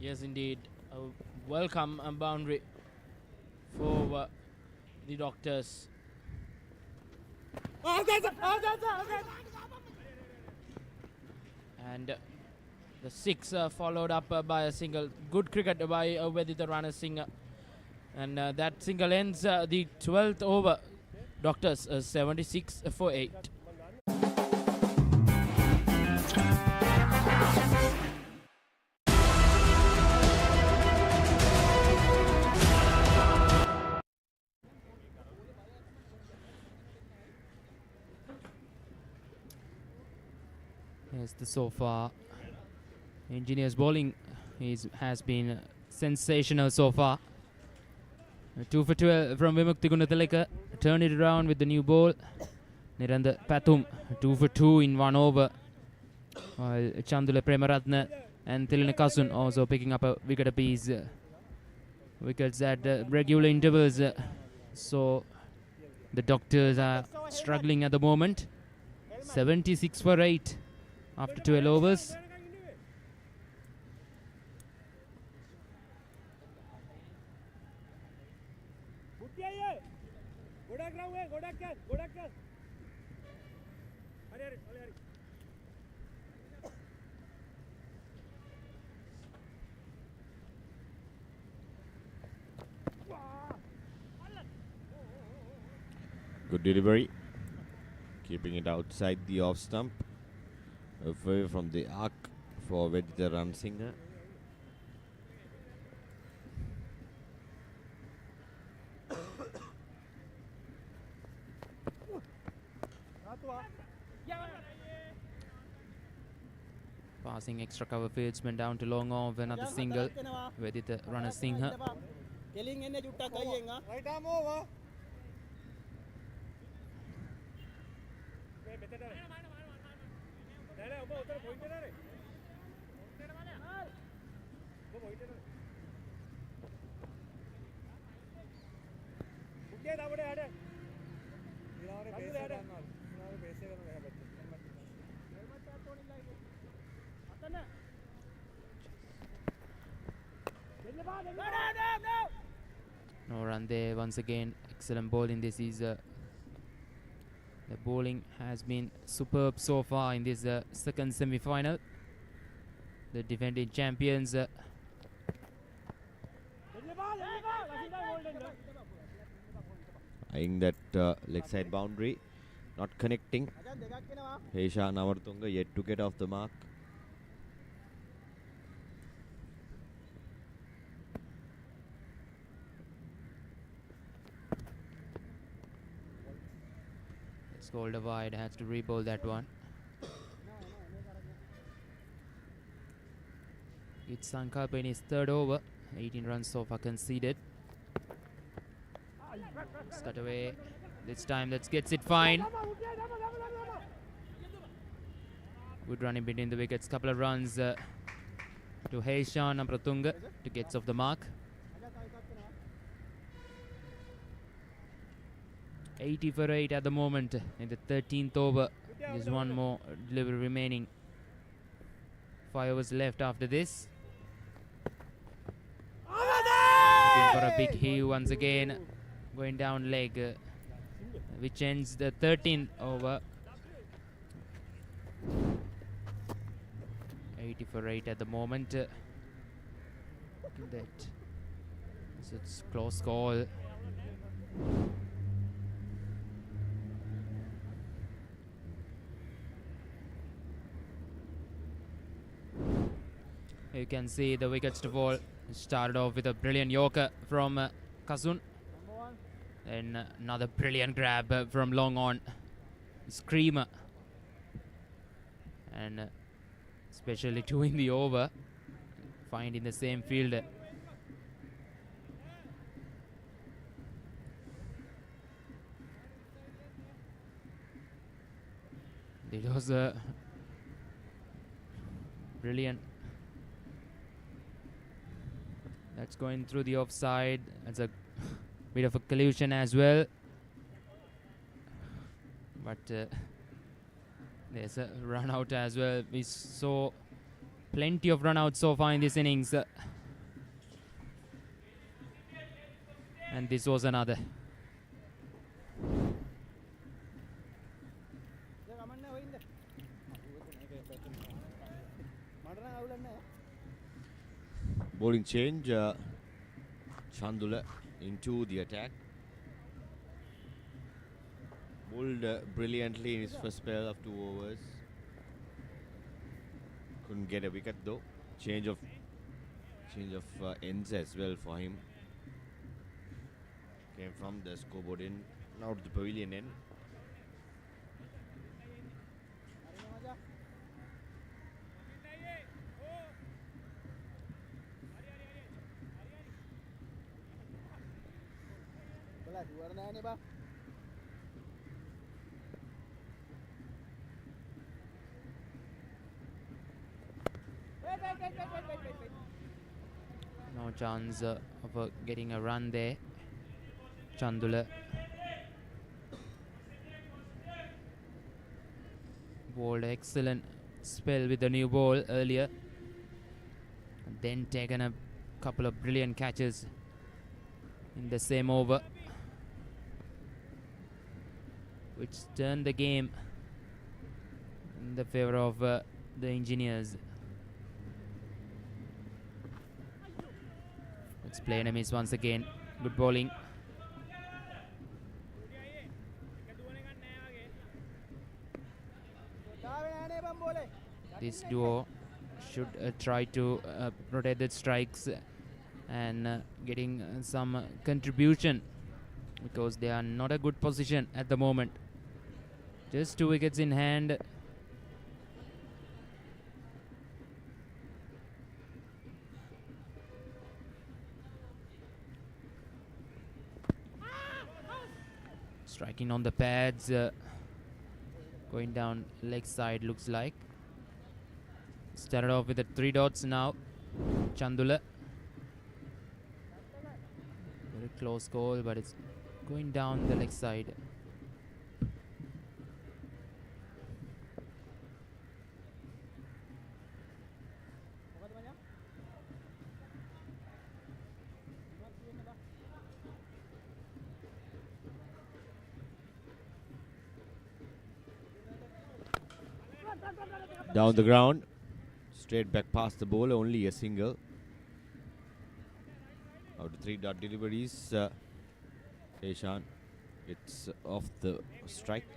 Yes, indeed. A welcome boundary for the Doctors. And the 6 followed up by a single. Good cricket by Vedita Ranasinghe. And that single ends the 12th over. Doctors 76 for 8. Yes, so far, Engineers bowling has been sensational so far. 2 for 12 from Vimukthi Gunathilaka. Turn it around with the new ball. Niranda Pathum, 2 for 2 in 1 over. While Chandula Premaratna and Thilina Kasun also picking up a wicket apiece. Wickets at regular intervals. So the Doctors are struggling at the moment. 76 for 8 after 12 overs. Good delivery. Keeping it outside the off stump. Away from the arc for Vedita Ranasinghe. Passing extra cover fieldsman down to long off, another single. Vedita Ranasinghe. Right arm over. No run there once again. Excellent bowling. This is the bowling has been superb so far in this second semi-final. The defending champions eyeing that leg side boundary, not connecting. Hesha Navartunga yet to get off the mark. it's called a wide. Has to re-bowl that one. It's Sankalpa in his third over. 18 runs so far conceded. Cut away. This time that gets it fine. Good running between the wickets. Couple of runs to Hesha Navartunga to get off the mark. 80 for 8 at the moment in the 13th over. There's one more delivery remaining. 5 overs left after this. Looking for a big heave once again. Going down leg, which ends the 13th over. 80 for 8 at the moment. That. So it's close call. You can see the wickets to fall. Started off with a brilliant Yorker from Kasun. And another brilliant grab from long on. Screamer. And especially two in the over. Find in the same field. It was a brilliant. That's going through the offside. That's a bit of a collision as well. But there's a run out as well. We saw plenty of run outs so far in this innings. And this was another. Bowling change. Chandula into the attack. Bowled brilliantly in his first spell of 2 overs. Couldn't get a wicket though. Change of ends as well for him. Came from the scoreboard end, now to the pavilion end. No chance of getting a run there. Chandula bowled excellent spell with the new ball earlier, and then taken a couple of brilliant catches in the same over, which turned the game in the favor of the engineers. Let's play enemies once again. Good bowling. This duo should try to rotate the strikes and getting some contribution, because they are not a good position at the moment. Just 2 wickets in hand. Striking on the pads, going down leg side looks like. Started off with the 3 dots now. Chandula. Very close goal, but it's going down the leg side. Down the ground, straight back past the ball, only a single. Out of 3 dot deliveries, Eshan, it's off the strike.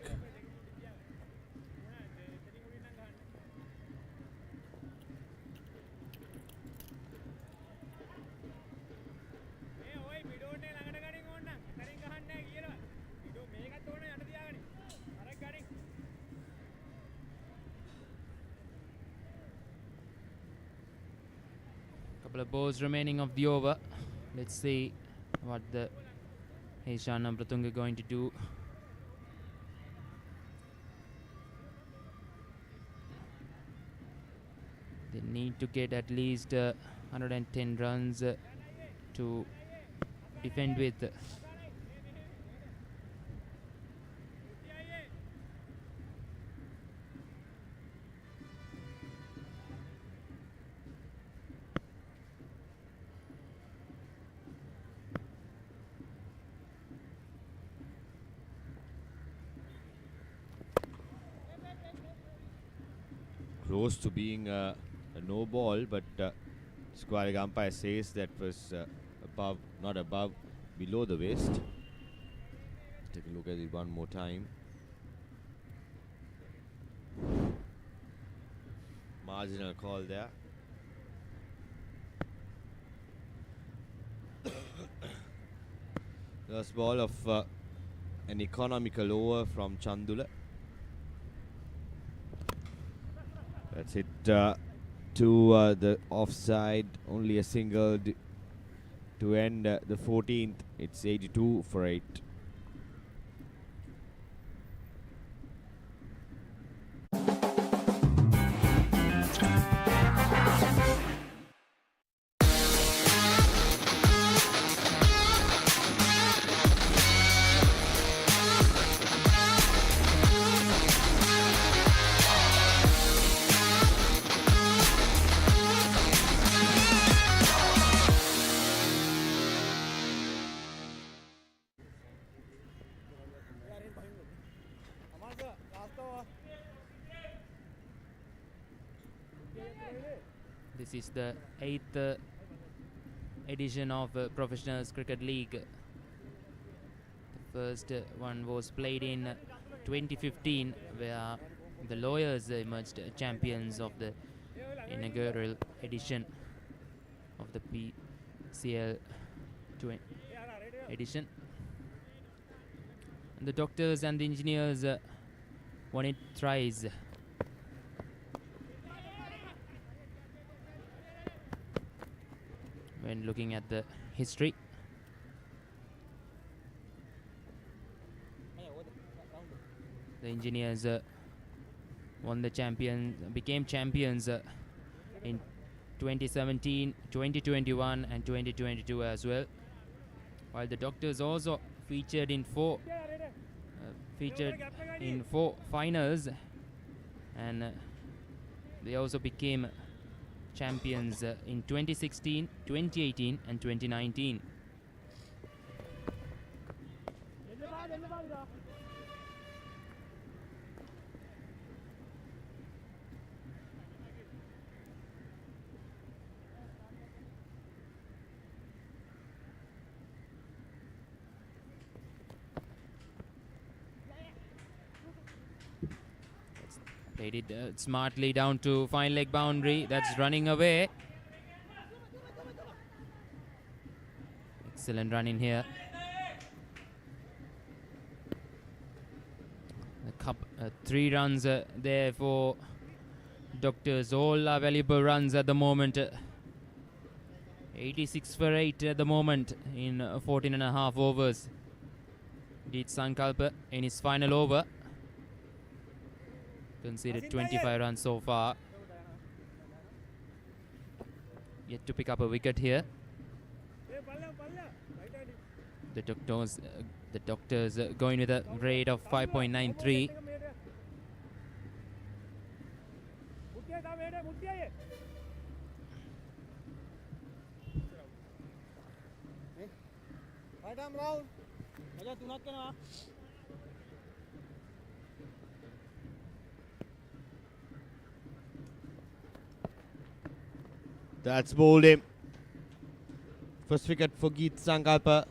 Couple of balls remaining of the over. Let's see what the Eshan and Pratunga are going to do. They need to get at least 110 runs to defend with. Close to being a no ball, but square umpire says that was above, not above, below the waist. Let's take a look at it one more time. Marginal call there. First ball of an economical over from Chandula. That's it to the offside. Only a single to end the 14th. It's 82 for 8. This is the 8th edition of Professionals Cricket League. The first one was played in 2015, where the Lawyers emerged champions of the inaugural edition of the PCL edition. And the Doctors and the Engineers won it thrice. When looking at the history, the Engineers won the became champions in 2017, 2021 and 2022 as well, while the Doctors also featured in four finals, and they also became champions in 2016, 2018 and 2019. Played it smartly down to fine leg boundary. That's running away. Excellent run in here. The 3 runs there for Doctors. All are valuable runs at the moment. 86 for 8 at the moment in 14.5 overs. Did Sankalpa in his final over. Conceded 25 runs so far. Yet to pick up a wicket here. The Doctors going with a grade of 5.93. That's bowled him. First wicket for Geet Sankalpa.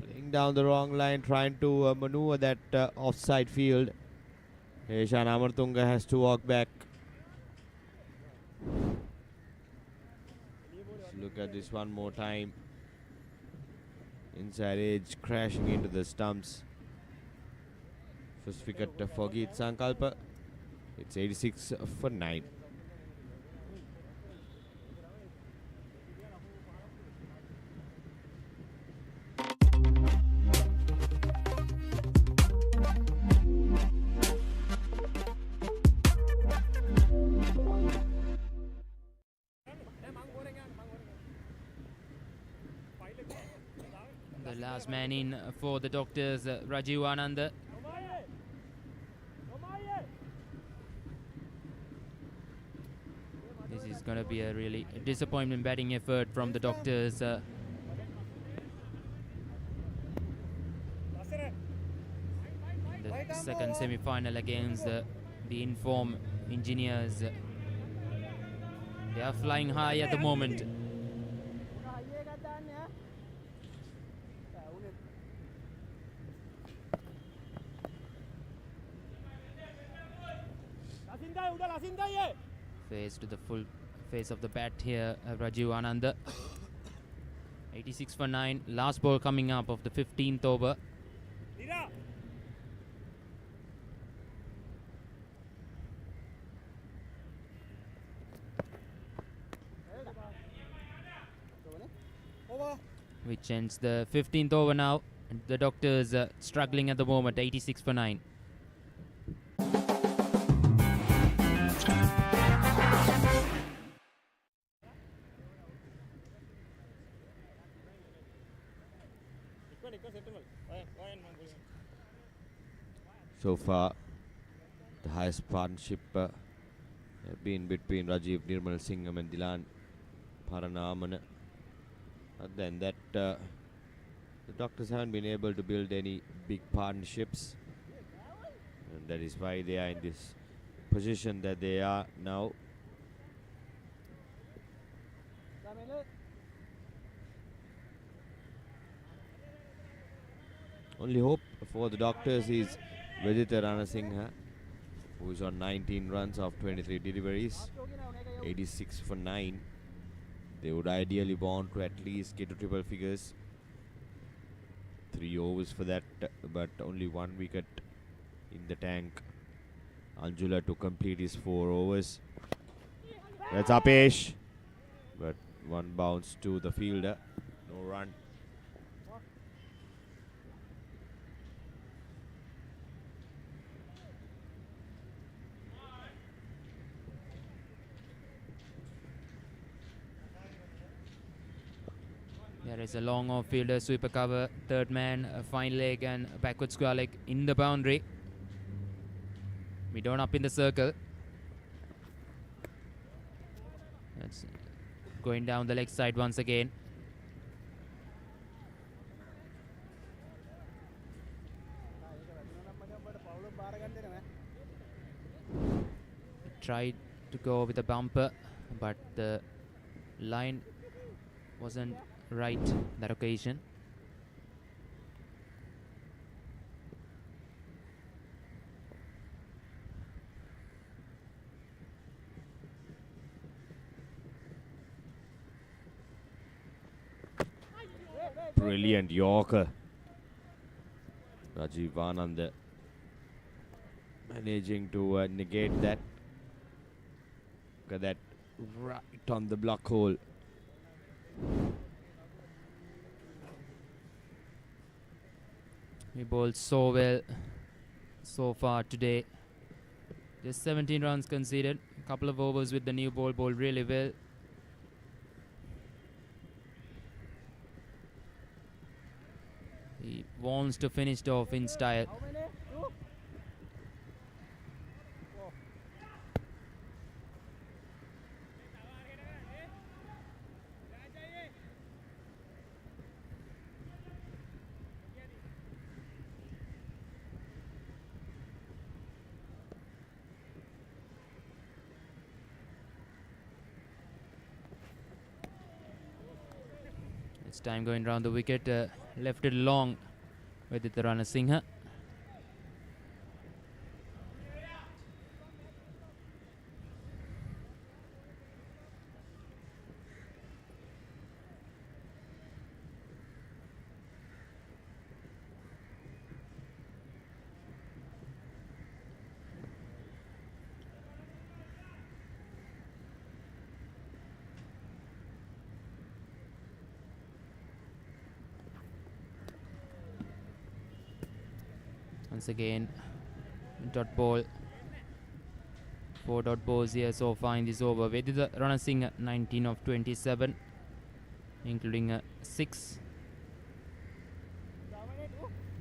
Playing down the wrong line, trying to maneuver that offside field. Heshan Amartunga has to walk back. Let's look at this one more time. Inside edge, crashing into the stumps. First wicket for Geet Sankalpa. It's 86 for 9. The last man in for the Doctors, Rajiv Anand. This is going to be a really disappointment batting effort from the Doctors. The second semi-final against the in-form Engineers. They are flying high at the moment. Face to the full face of the bat here, Rajiv Anand. 86 for 9. Last ball coming up of the 15th over. Which ends the 15th over now. The Doctors struggling at the moment, 86 for 9. So far, the highest partnership been between Rajiv Nirmal Singham and Dilan Paranaman. Other than that, the Doctors haven't been able to build any big partnerships, and that is why they are in this position that they are now. Only hope for the Doctors is Vedita Ranasinghe, who is on 19 runs of 23 deliveries, 86 for 9. They would ideally want to at least get to triple figures. 3 overs for that, but only 1 wicket in the tank. Anjula to complete his 4 overs. That's Apesh, but 1 bounce to the fielder, no run. There is a long off fielder, sweeper cover, third man, a fine leg and a backward square leg in the boundary. Mid on up in the circle. That's going down the leg side once again. Tried to go with a bumper, but the line wasn't right that occasion. Brilliant Yorker. Rajiv Anand managing to negate that. Look at that, right on the block hole. He bowled so well so far today. Just 17 runs conceded. A couple of overs with the new ball, bowled really well. He wants to finish it off in style. It's time going round the wicket. Left it long with the Ranasinghe. Once again, dot ball. 4 dot balls here so far in this over. Vedita Ranasinghe 19 of 27, including a 6.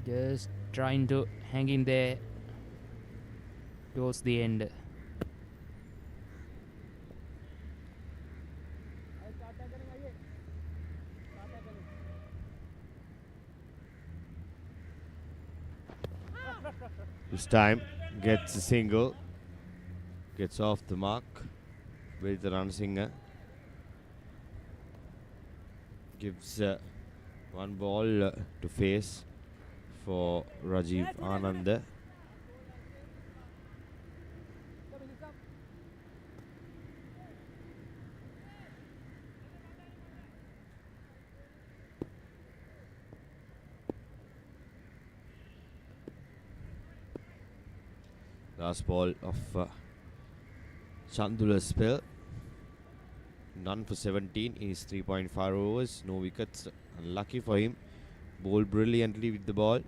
Just trying to hang in there towards the end. This time gets a single, gets off the mark with Ranasinghe. Gives 1 ball to face for Rajiv Anand. Last ball of Chandula's spell. None for 17 in his 3.5 overs. No wickets. Unlucky for him. Bowled brilliantly with the ball.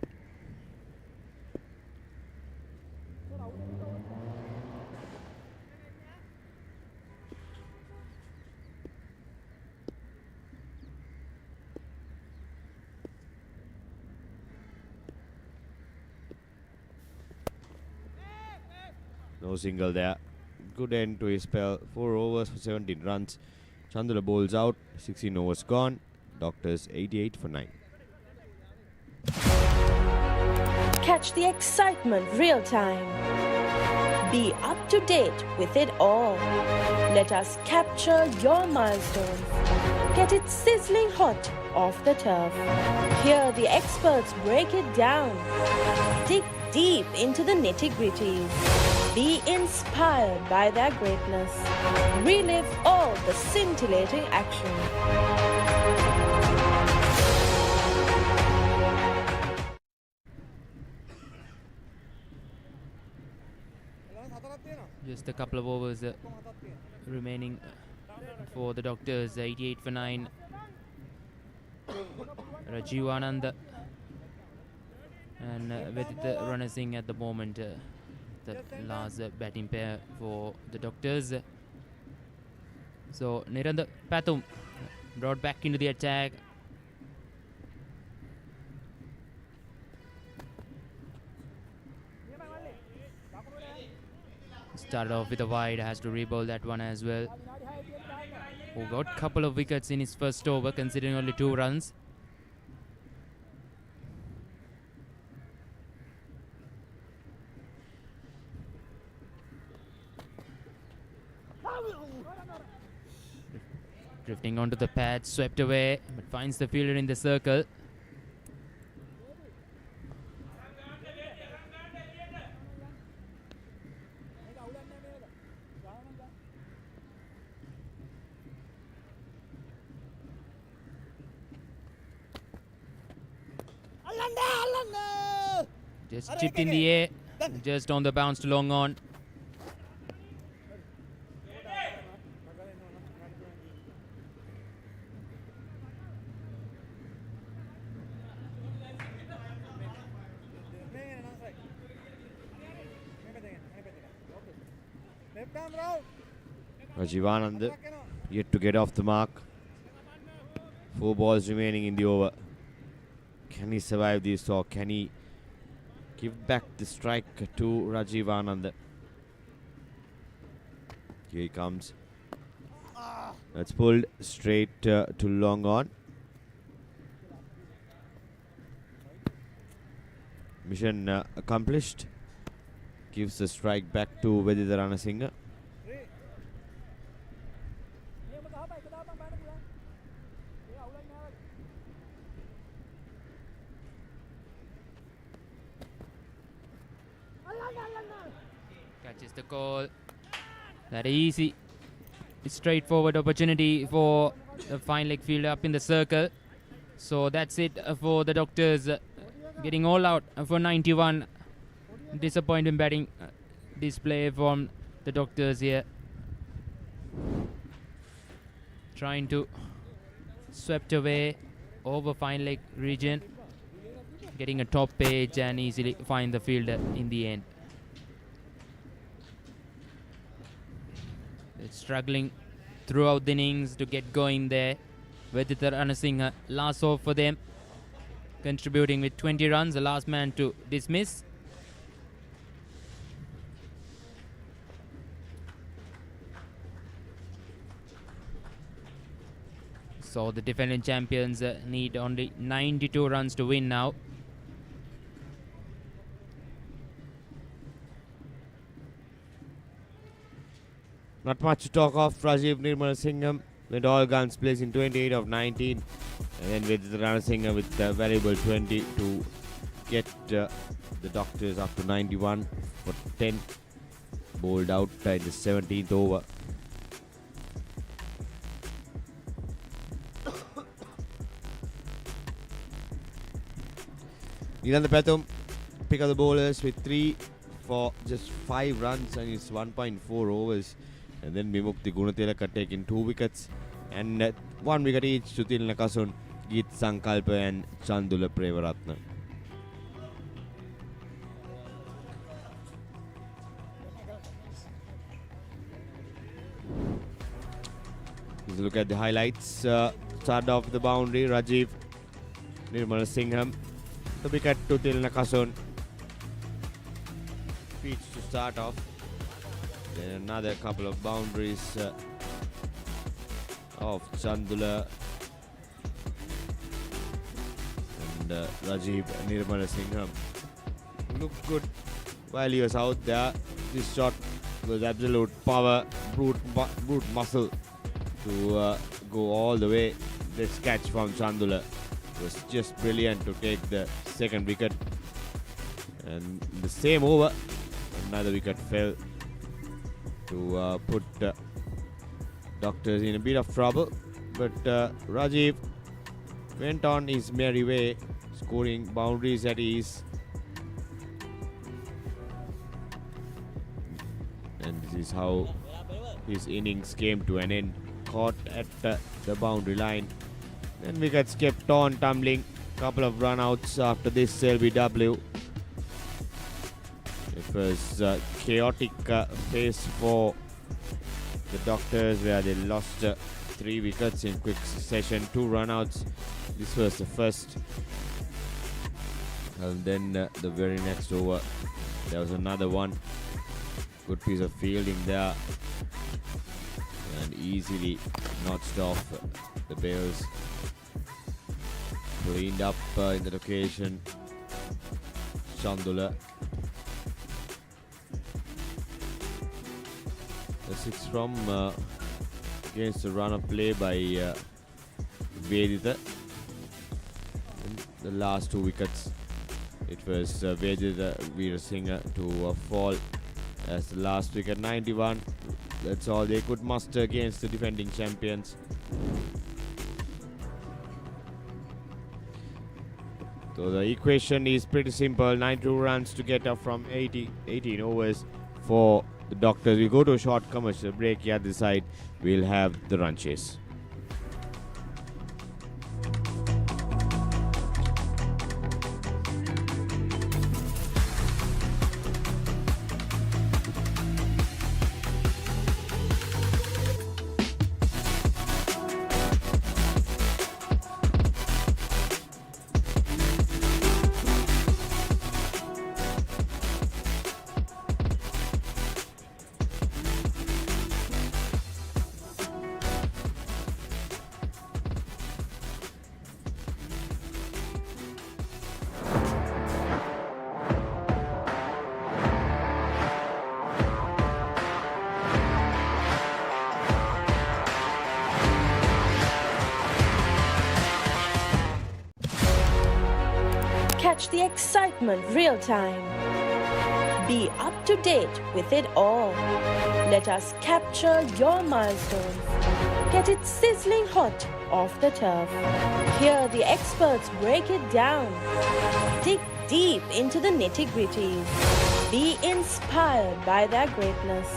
No single there. Good end to his spell. 4 overs for 17 runs. Chandula bowls out. 16 overs gone. Doctors 88 for 9. Catch the excitement real time. Be up to date with it all. Let us capture your milestones. Get it sizzling hot off the turf. Here the experts break it down. Dig deep into the nitty-gritties. Be inspired by their greatness. Relive all the scintillating action. Just a couple of overs remaining for the Doctors. 88 for 9. Rajiv Anand and Vedita Ranasinghe at the moment, the last batting pair for the Doctors. So Niranda Pathum brought back into the attack. Started off with a wide, has to re-bowl that one as well. Who got a couple of wickets in his first over, considering only 2 runs. Drifting onto the pad, swept away, but finds the fielder in the circle. Just chipped in the air, just on the bounce to long on. Rajiv Anand yet to get off the mark. 4 balls remaining in the over. Can he survive this, or can he give back the strike to Rajiv Anand? Here he comes. That's pulled straight to long on. Mission accomplished. Gives the strike back to Vedita Ranasinghe. Catches the call. That easy, straightforward opportunity for the fine leg fielder up in the circle. So that's it for the Doctors, getting all out for 91. Disappointing batting display from the Doctors here. Trying to swept away over fine leg region, getting a top page and easily find the fielder in the end. It's struggling throughout the innings to get going there. Vedita Ranasinghe last off for them, contributing with 20 runs, the last man to dismiss. So the defending champions need only 92 runs to win now. Not much to talk of. Rajiv Nirmalasingham went all guns, placing 28 of 19. And then with Ranasinghe with a valuable 20 to get the Doctors up to 91 for 10. Bowled out in the 17th over. Niranda Pathum pick up the bowlers with 3 for just 5 runs and it's 1.4 overs. And then Vimukthi Gunatilaka taking 2 wickets and 1 wicket each to Tilna Kasun, Geet Sankalpa and Chandula Prevaratna. Let's look at the highlights. Start off the boundary, Rajiv Nirmalasingham. The wicket to Tilna Kasun. Pitch to start off. Then another couple of boundaries of Chandula and Rajiv Nirmalasingham. Looked good while he was out there. This shot was absolute power, brute muscle to go all the way. this catch from Chandula. It was just brilliant to take the second wicket. And the same over, another wicket fell to put Doctors in a bit of trouble. But Rajiv went on his merry way, scoring boundaries at ease. And this is how his innings came to an end, caught at the boundary line. Then wickets kept on tumbling. Couple of run-outs after this LBW. It was chaotic pace for the Doctors, where they lost 3 wickets in quick succession, 2 run-outs. This was the first. And then the very next over, there was another one. Good piece of fielding there, and easily notched off the bails. Cleaned up in that occasion, Chandula. The 6 from against the run-up play by Vedita. And the last 2 wickets, it was Vedita Veerasinghe to fall as the last wicket. 91. That's all they could muster against the defending champions. So the equation is pretty simple. 92 runs to get up from 18 overs for the Doctors. We go to a short commercial break. Here at the side, we'll have the run chase. Catch the excitement real time. Be up to date with it all. Let us capture your milestones. Get it sizzling hot off the turf. Hear the experts break it down. Dig deep into the nitty-gritties. Be inspired by their greatness.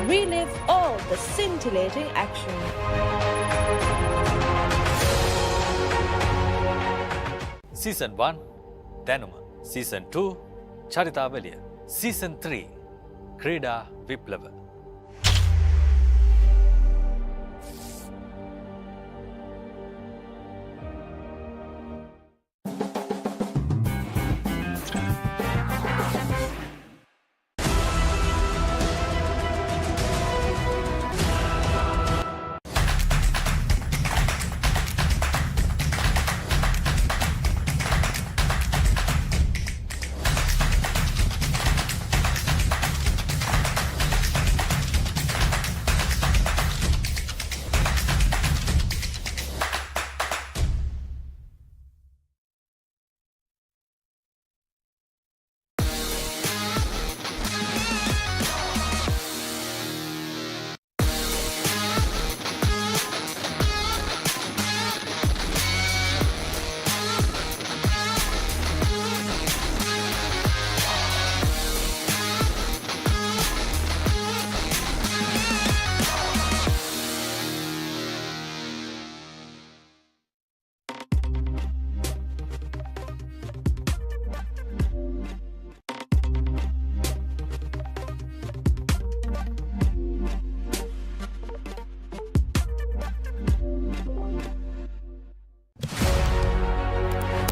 Relive all the scintillating action. Season 1, Danuma. Season 2, Charitavaliya. Season 3, Krida Viplava.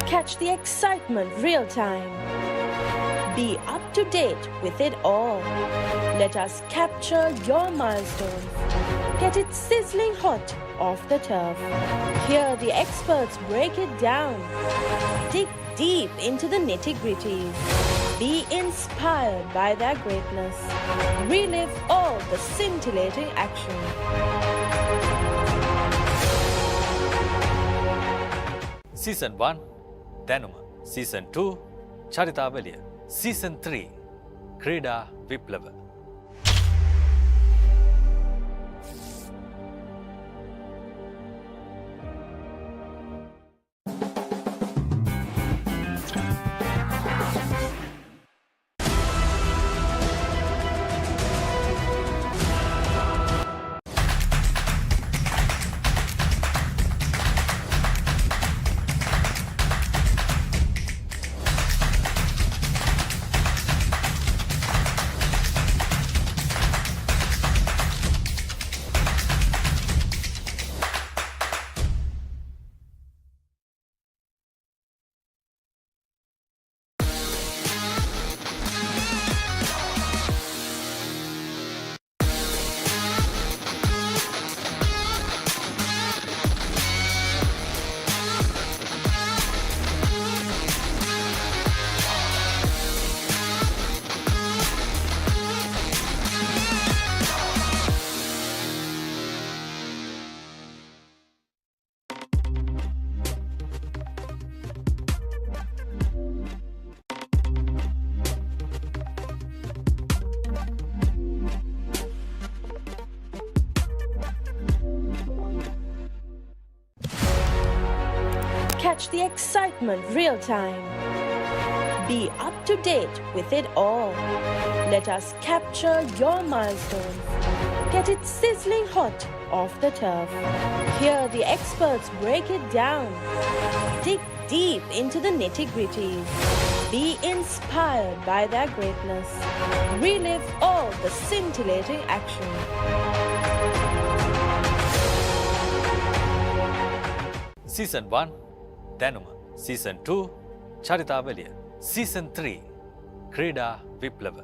Catch the excitement real time. Be up to date with it all. Let us capture your milestones. Get it sizzling hot off the turf. Hear the experts break it down. Dig deep into the nitty-gritties. Be inspired by their greatness. Relive all the scintillating action. Season 1 දැනුම Season 2 චරිතාවලිය Season 3 ක්‍රීඩා විප්ලව Catch the excitement real time. Be up to date with it all. Let us capture your milestones. Get it sizzling hot off the turf. Hear the experts break it down. Dig deep into the nitty-gritties. Be inspired by their greatness. Relive all the scintillating action. Season 1 දැනුම Season 2 චරිතාවලිය Season 3 ක්‍රීඩා විප්ලව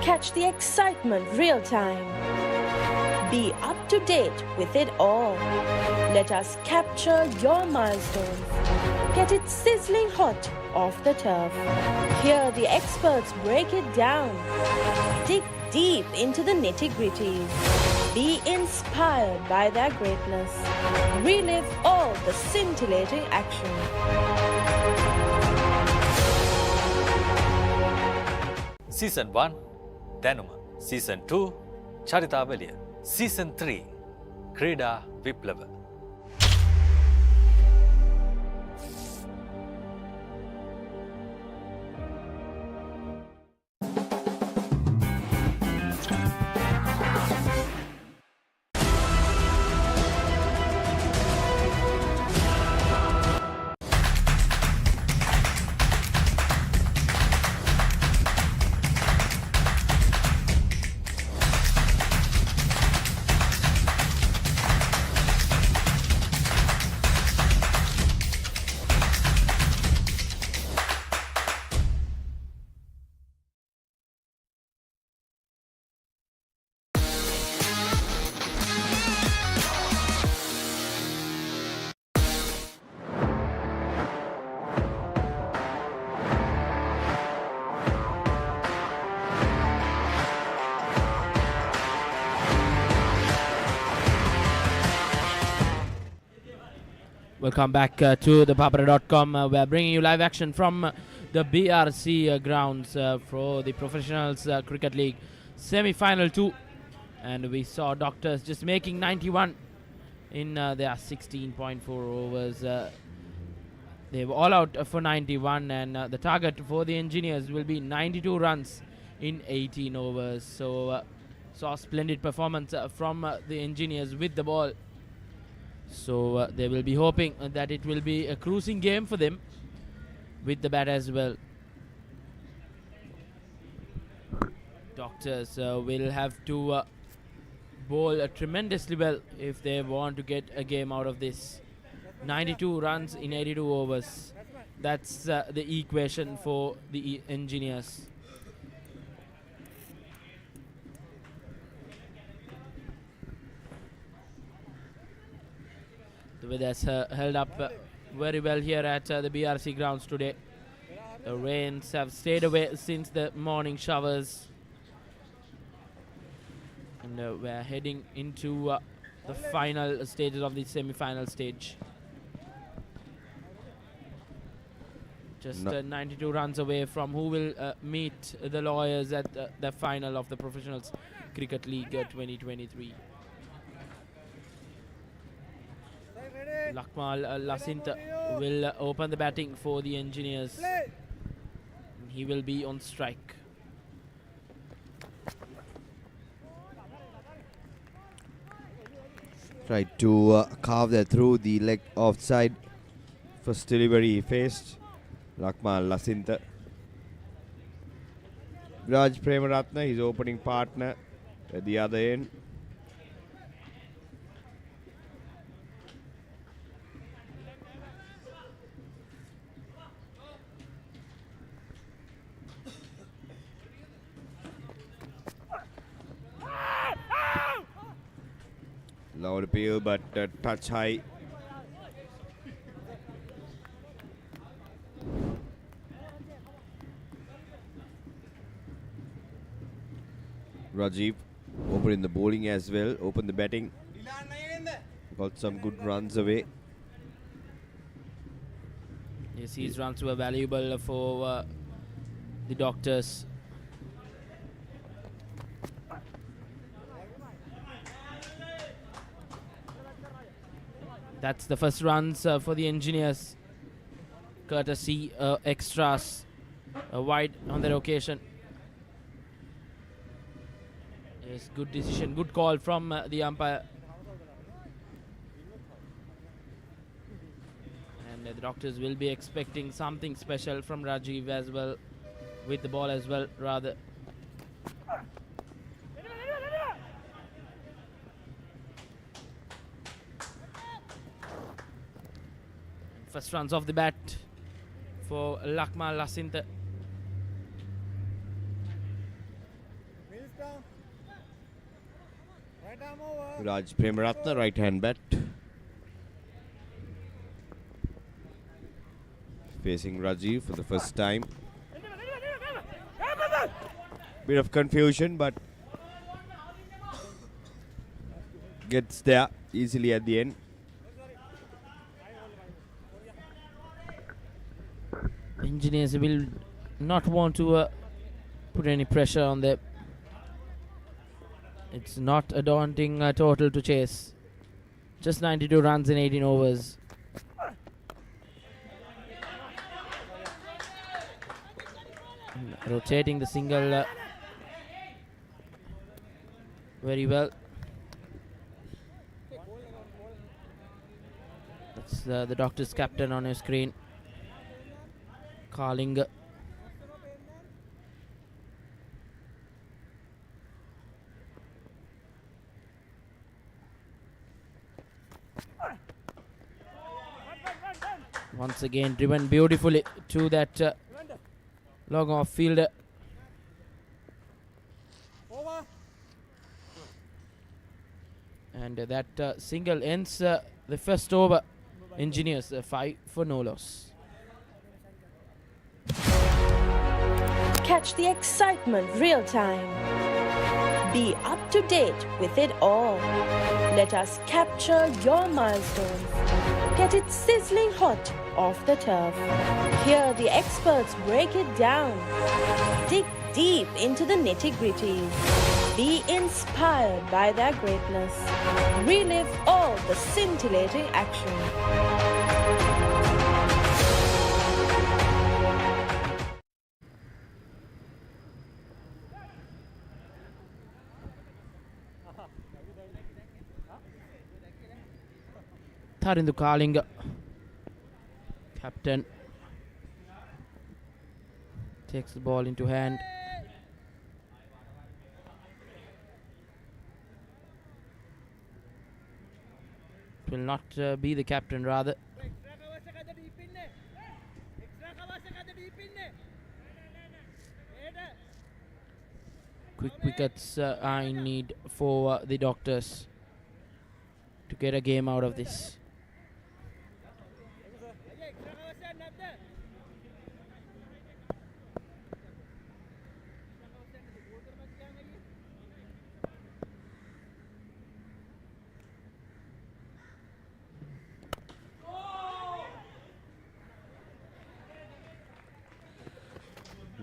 Catch the excitement real time. Be up to date with it all. Let us capture your milestones. Get it sizzling hot off the turf. Hear the experts break it down. Dig deep into the nitty-gritties. Be inspired by their greatness. Relive all the scintillating action. Season 1 දැනුම Season 2 චරිතාවලිය Season 3 ක්‍රීඩා විප්ලව Welcome back to the Papare.com. We're bringing you live action from the BRC grounds for the Professionals Cricket League semi-final 2. And we saw Doctors just making 91 in their 16.4 overs. They were all out for 91, and the target for the Engineers will be 92 runs in 18 overs. So saw splendid performance from the Engineers with the ball. So they will be hoping that it will be a cruising game for them with the bat as well. Doctors will have to bowl tremendously well if they want to get a game out of this. 92 runs in 82 overs. That's the equation for the Engineers. The weather's held up very well here at the BRC grounds today. The rains have stayed away since the morning showers. And we're heading into the final stages of the semi-final stage. Just 92 runs away from who will meet the Lawyers at the final of the Professionals Cricket League 2023. Lakmal Lasintha will open the batting for the Engineers. He will be on strike. Tried to carve that through the leg offside. First delivery he faced. Lakmal Lasintha. Raj Premaratna, his opening partner at the other end. Loud appeal, but touch high. Rajiv opening the bowling as well, open the batting. Got some good runs away. Yes, his runs were valuable for the Doctors. That's the first runs for the Engineers, courtesy extras wide on their occasion. Yes, good decision, good call from the umpire. And the Doctors will be expecting something special from Rajiv as well, with the ball as well, rather. First runs off the bat for Lakmal Lasintha. Raj Premaratna, right hand bat. Facing Rajiv for the first time. Bit of confusion, but gets there easily at the end. Engineers will not want to put any pressure on them. It's not a daunting total to chase. Just 92 runs in 18 overs. Rotating the single very well. That's the Doctor's captain on your screen. Calling once again, driven beautifully to that long off fielder. And that single ends the first over. Engineers 5 for no loss. Catch the excitement real time. Be up to date with it all. Let us capture your milestones. Get it sizzling hot off the turf. Here the experts break it down. Dig deep into the nitty-gritties. Be inspired by their greatness. Relive all the scintillating action. Tarindu Kalinga, captain, takes the ball into hand. It will not be the captain, rather. Quick wickets are in need for the Doctors to get a game out of this.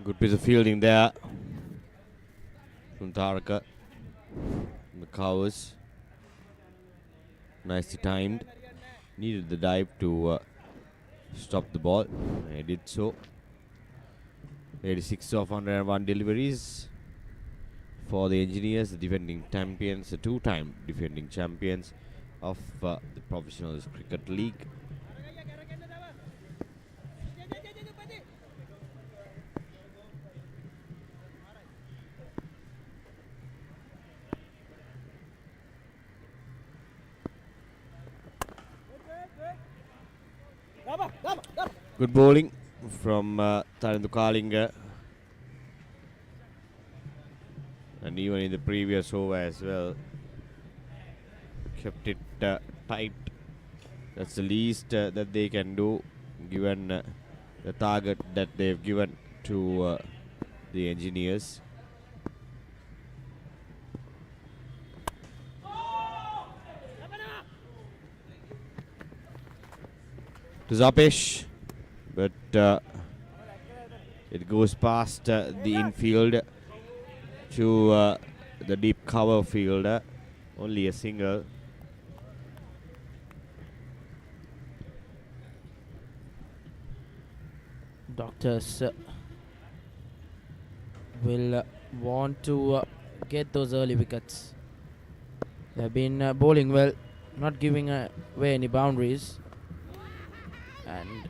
Good piece of fielding there from Taraka. The covers. Nicely timed. Needed the dive to stop the ball. He did so. 86 of 101 deliveries for the Engineers, the defending champions, the two-time defending champions of the Professionals Cricket League. Good bowling from Tarindu Kalinga, and even in the previous over as well, kept it tight. That's the least that they can do, given the target that they've given to the Engineers. To Zapesh, but it goes past the infield to the deep cover fielder. Only a single. Doctors will want to get those early wickets. They've been bowling well, not giving away any boundaries. And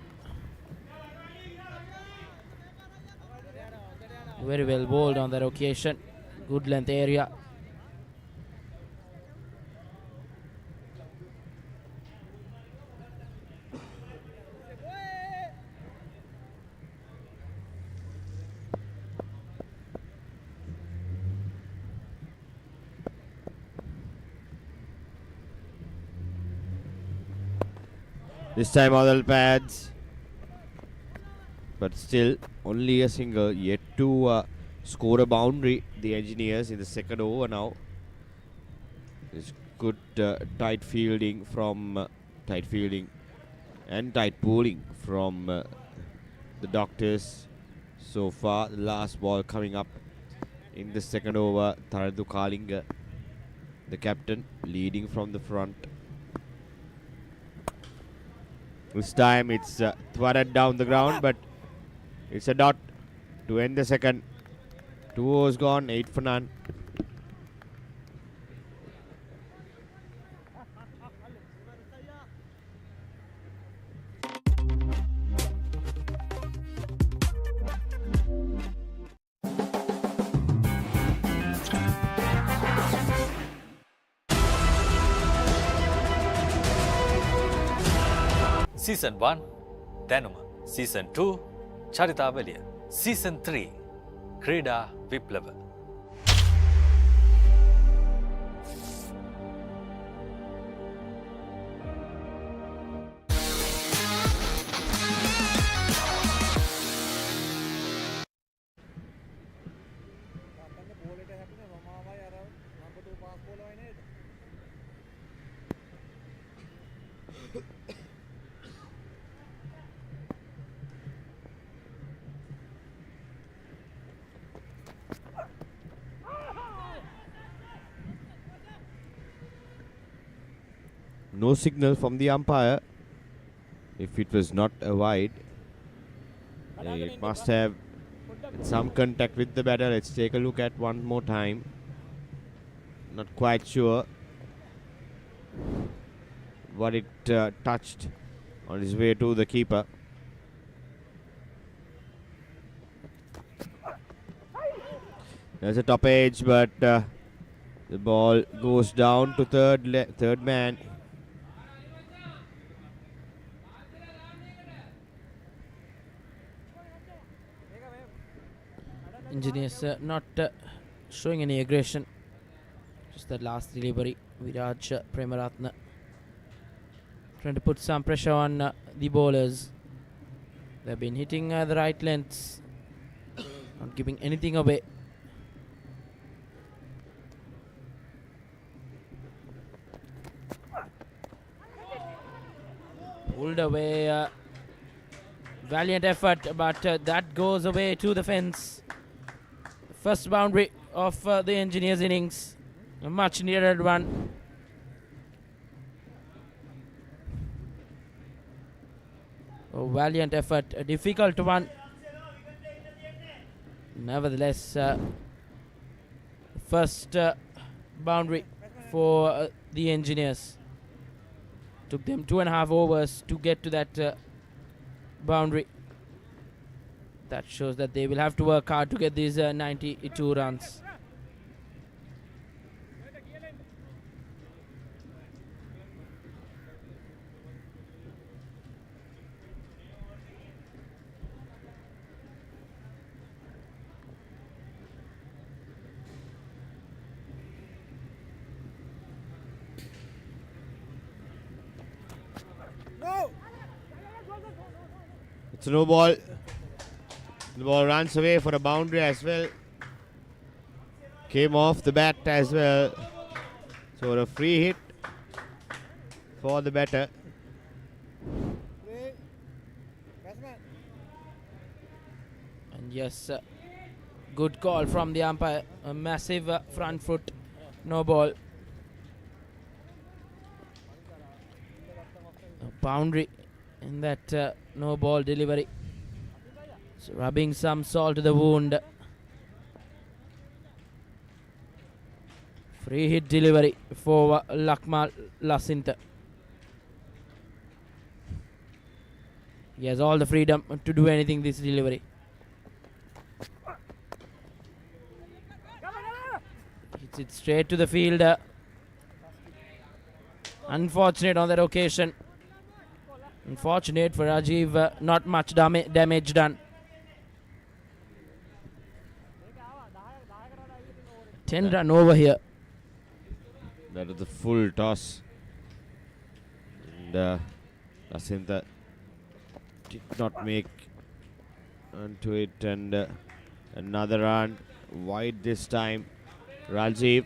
very well bowled on that occasion. Good length area. This time other pads, but still only a single, yet to score a boundary. The Engineers in the second over now. It's good tight fielding from tight fielding and tight bowling from the Doctors so far. The last ball coming up in the second over. Tarindu Kalinga, the captain, leading from the front. This time it's thwarted down the ground, but it's a dot to end the second. 2 overs gone, 8 for none. Season 1 Danuma, Season 2 Charitavaliya, Season 3 Krida Viplava. No signal from the umpire. If it was not a wide, it must have some contact with the batter. Let's take a look at one more time. Not quite sure what it touched on his way to the keeper. There's a top edge, but the ball goes down to third man. Engineers not showing any aggression. Just that last delivery. Viraj Premaratna trying to put some pressure on the bowlers. They've been hitting the right lengths, not giving anything away. Pulled away. Valiant effort, but that goes away to the fence. First boundary of the Engineers innings. A much needed one. A valiant effort, a difficult one. Nevertheless, first boundary for the Engineers. Took them 2.5 overs to get to that boundary. That shows that they will have to work hard to get these 92 runs. It's a no ball. The ball runs away for a boundary as well. Came off the bat as well. So a free hit for the batter. And yes, good call from the umpire. A massive front foot, no ball. A boundary in that no ball delivery. So rubbing some salt to the wound. Free hit delivery for Lakmal Lasintha. He has all the freedom to do anything this delivery. Hits it straight to the field. Unfortunate on that occasion. Unfortunate for Rajiv, not much damage done. 10 run over here. That was the full toss. And Lasintha did not make onto it. And another run wide this time. Rajiv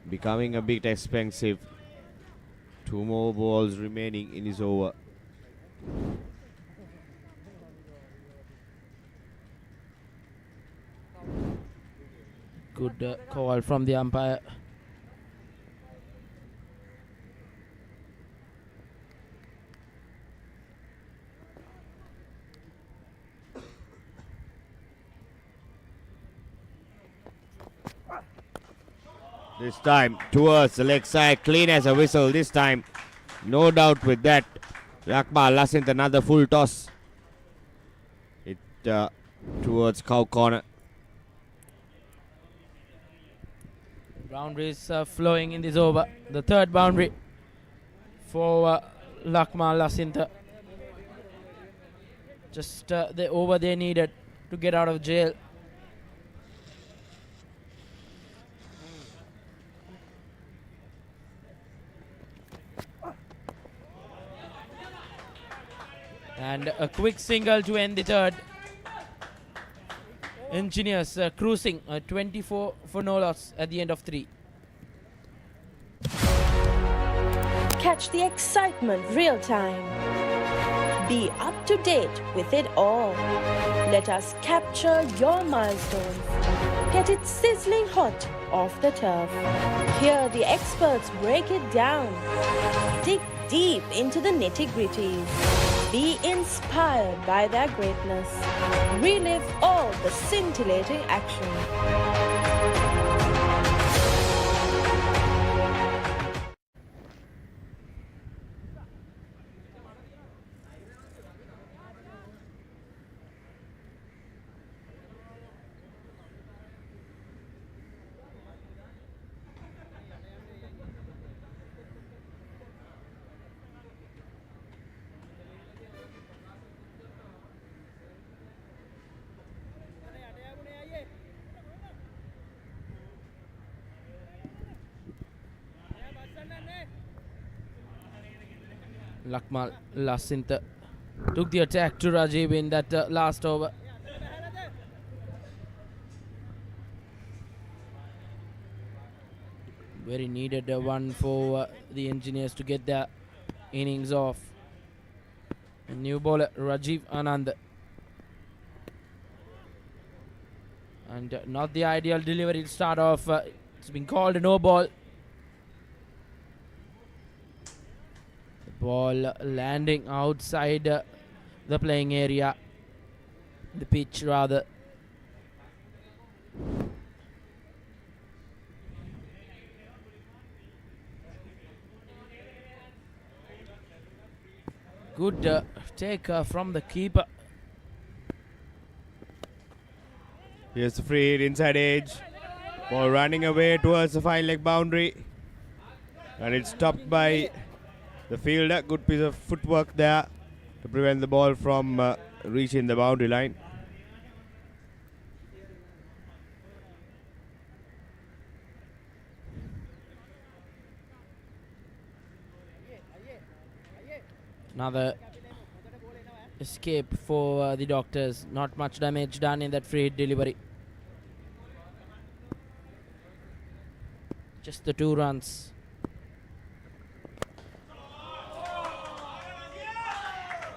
becoming a bit expensive. 2 more balls remaining in his over. Good call from the umpire. This time towards the leg side, clean as a whistle this time. No doubt with that. Lakmal Lasintha, another full toss. It towards cow corner. Boundaries flowing in this over. The third boundary for Lakmal Lasintha. Just the over they needed to get out of jail. And a quick single to end the third. Engineers cruising 24 for no loss at the end of 3. Catch the excitement real time. Be up to date with it all. Let us capture your milestones. Get it sizzling hot off the turf. Here the experts break it down. Dig deep into the nitty-gritties. Be inspired by their greatness. Relive all the scintillating action. Lakmal Lasintha took the attack to Rajiv in that last over. Very needed one for the engineers to get their innings off. A new bowler Rajiv Anand. And not the ideal delivery to start off. It's been called a no ball. The ball landing outside the playing area. The pitch rather. Good take from the keeper. Here's the free hit inside edge. Ball running away towards the fine leg boundary. And it's stopped by the fielder. Good piece of footwork there to prevent the ball from reaching the boundary line. Another escape for the Doctors. Not much damage done in that free hit delivery. Just the 2 runs.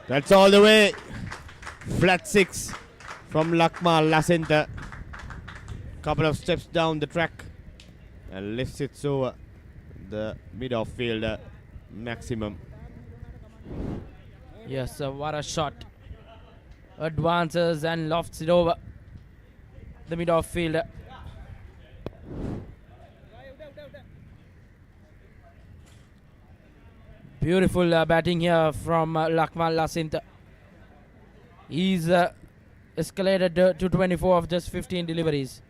That's all the way. Flat 6 from Lakmal Lasintha. Couple of steps down the track and lifts it over the mid-off fielder maximum. Yes, what a shot. Advances and lofts it over the mid-off fielder. Beautiful batting here from Lakmal Lasintha. He's escalated to 24 of just 15 deliveries.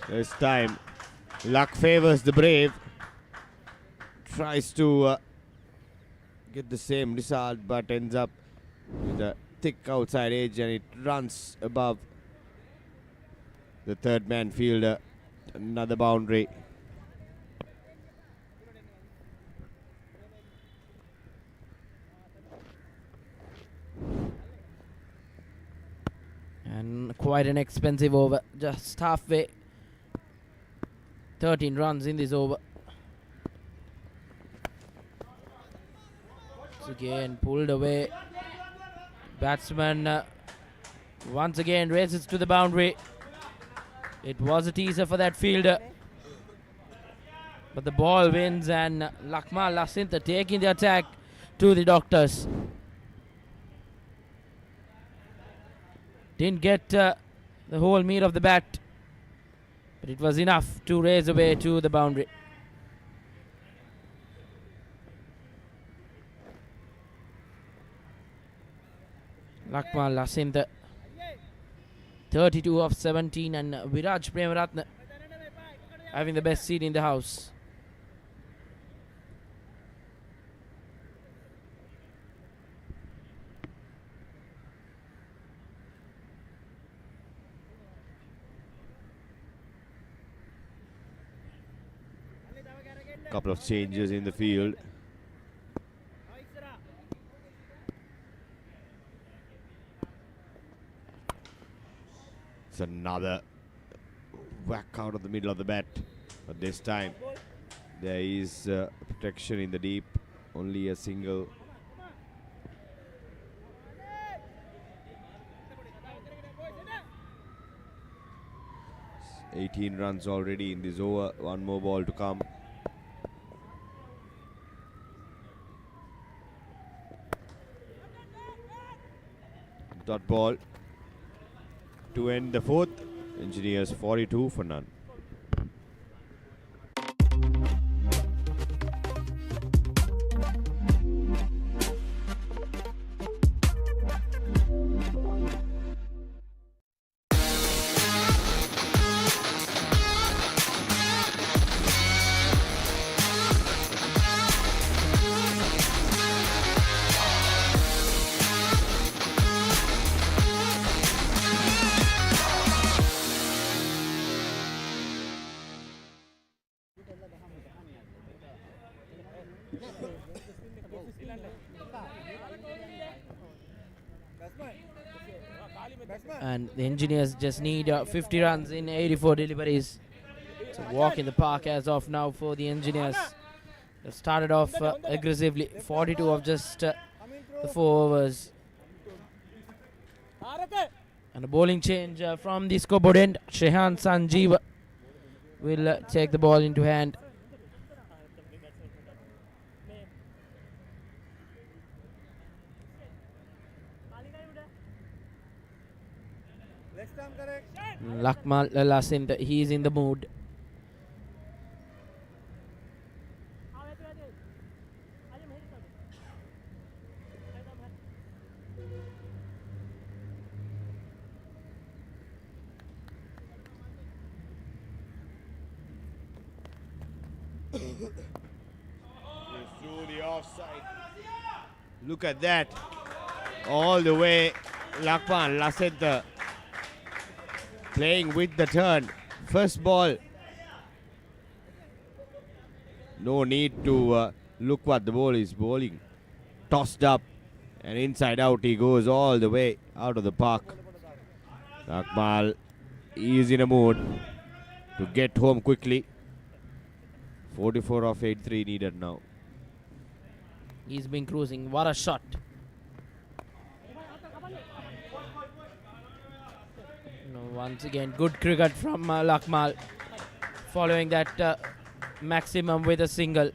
This time, luck favors the brave. Tries to get the same result, but ends up with a thick outside edge, and it runs above the third man fielder. Another boundary. And quite an expensive over, just halfway. 13 runs in this over. Once again pulled away. Batsman once again races to the boundary. It was a teaser for that fielder. But the ball wins, and Lakmal Lasintha taking the attack to the Doctors. Didn't get the whole meat of the bat, but it was enough to raise away to the boundary. Lakmal Lasintha 32 of 17, and Viraj Premaratne having the best seat in the house. Couple of changes in the field. It's another whack out of the middle of the bat, but this time there is protection in the deep. Only a single 18 runs already in this over. One more ball to come. Dot ball to end the fourth. Engineers 42 for none. And the Engineers just need 50 runs in 84 deliveries. It's a walk in the park as of now for the Engineers. They've started off aggressively, 42 of just the 4 overs. And a bowling change from the scoreboard end. Shehan Sanjeev will take the ball into hand. Lakmal Lasint, he is in the mood. Through the offside. Look at that. All the way. Lakmal Lasint playing with the turn. First ball. No need to look what the ball is bowling. Tossed up and inside out he goes all the way out of the park. Lakmal is in a mood to get home quickly. 44 of 83 needed now. He's been cruising. What a shot. Once again, good cricket from Lakmal. Following that maximum with a single.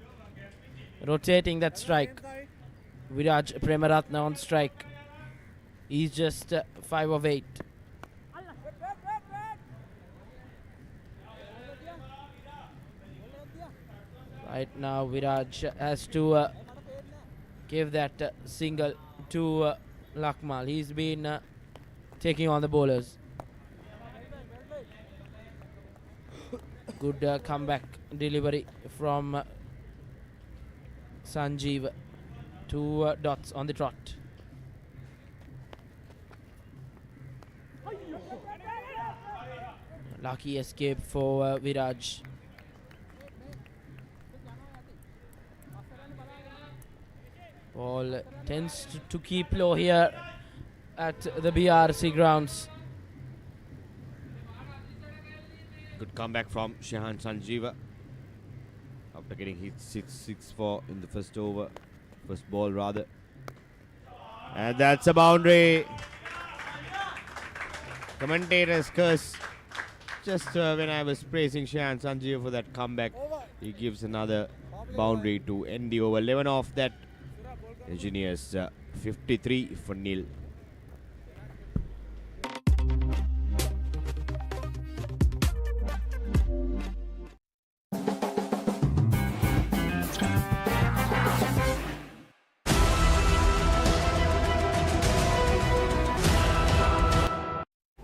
Rotating that strike. Viraj Premaratna on strike. He's just 5 of 8. Right now, Viraj has to give that single to Lakmal. He's been taking on the bowlers. Good comeback delivery from Sanjeev. 2 dots on the trot. Lucky escape for Viraj. Ball tends to keep low here at the BRC Grounds. Good comeback from Shehan Sanjeeva after getting hit 6-6-4 in the first over, first ball rather. And that's a boundary. Commentator's curse. Just when I was praising Shehan Sanjeeva for that comeback, he gives another boundary to end the over. 11 off that. Engineers 53 for nil.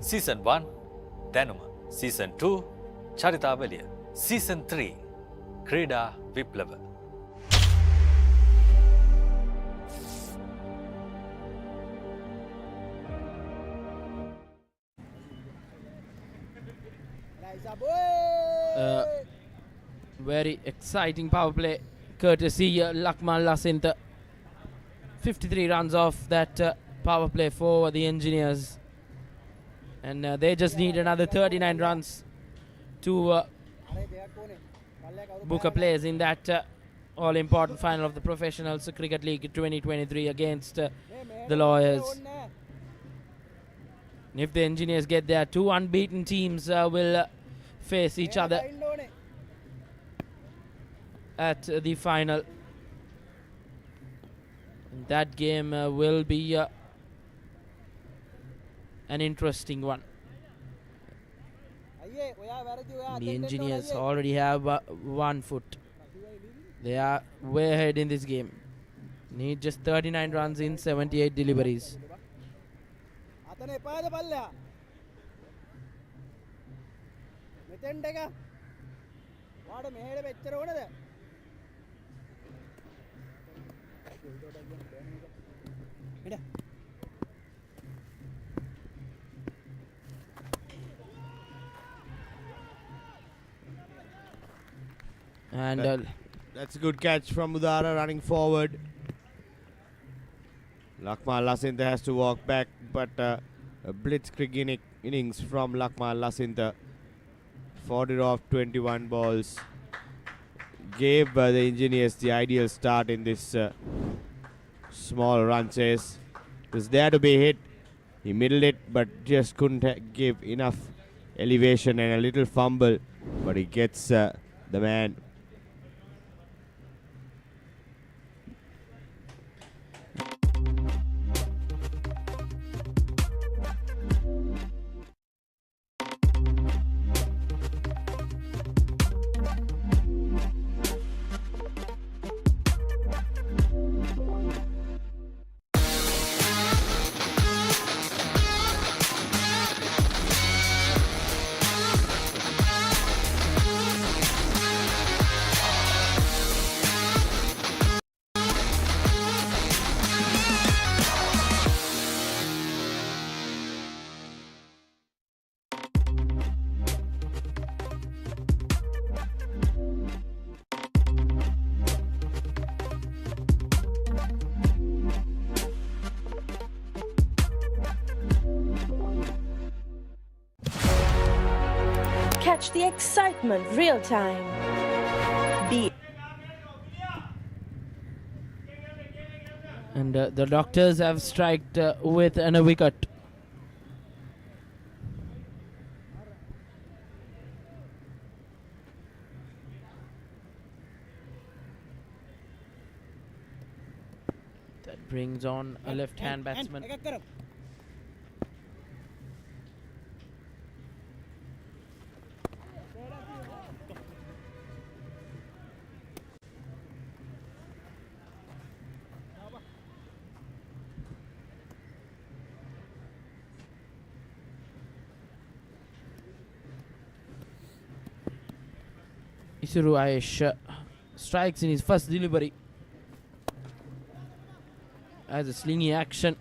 Season 1 දැනුම, Season 2 චරිතාවලිය, Season 3 ක්‍රීඩා විප්ලව. Very exciting power play courtesy Lakmal Lasint. 53 runs off that power play for the Engineers. And they just need another 39 runs to book a place in that all-important final of the Professionals Cricket League 2023 against the Lawyers. And if the Engineers get there, 2 unbeaten teams will face each other at the final. That game will be an interesting one. The engineers already have 1 foot. They are way ahead in this game. Need just 39 runs in 78 deliveries. And That's a good catch from Udara running forward. Lakmal Lasintha has to walk back, but a blitzkrieg innings from Lakmal Lasintha. 40 off 21 balls. Gave the engineers the ideal start in this small run chase. It was there to be hit. He middled it, but just couldn't give enough elevation and a little fumble. But he gets the man. Catch the excitement real time. And the Doctors have striked with a wicket. That brings on a left-hand batsman. Isuru Aish strikes in his first delivery as a slingy action.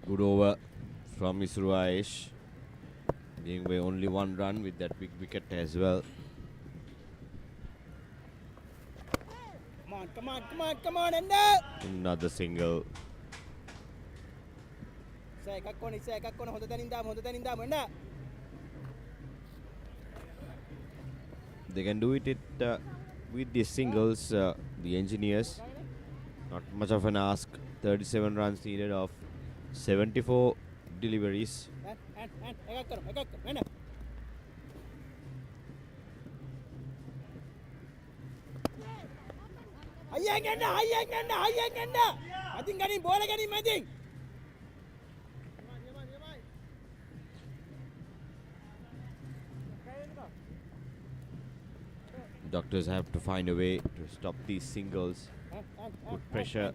Good over from Isuru Aish. Being by only 1 run with that big wicket as well. Come on, Enda! Another single. Saya kakkoni, honda tanindamu, Enda! They can do it with the singles, the engineers. Not much of an ask. 37 runs needed of 74 deliveries. Enda! Hayang Enda! Mating ganing, bola ganing, mating! Doctors have to find a way to stop these singles. Put pressure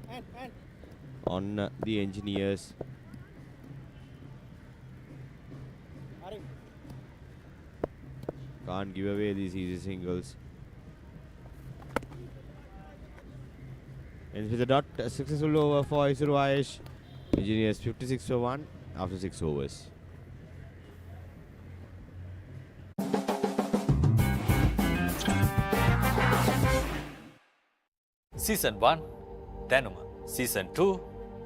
on the engineers. Can't give away these easy singles. And with a dot, a successful over for Isuru Aish. Engineers 56 for 1 after 6 overs. Season 1 Danuma, Season 2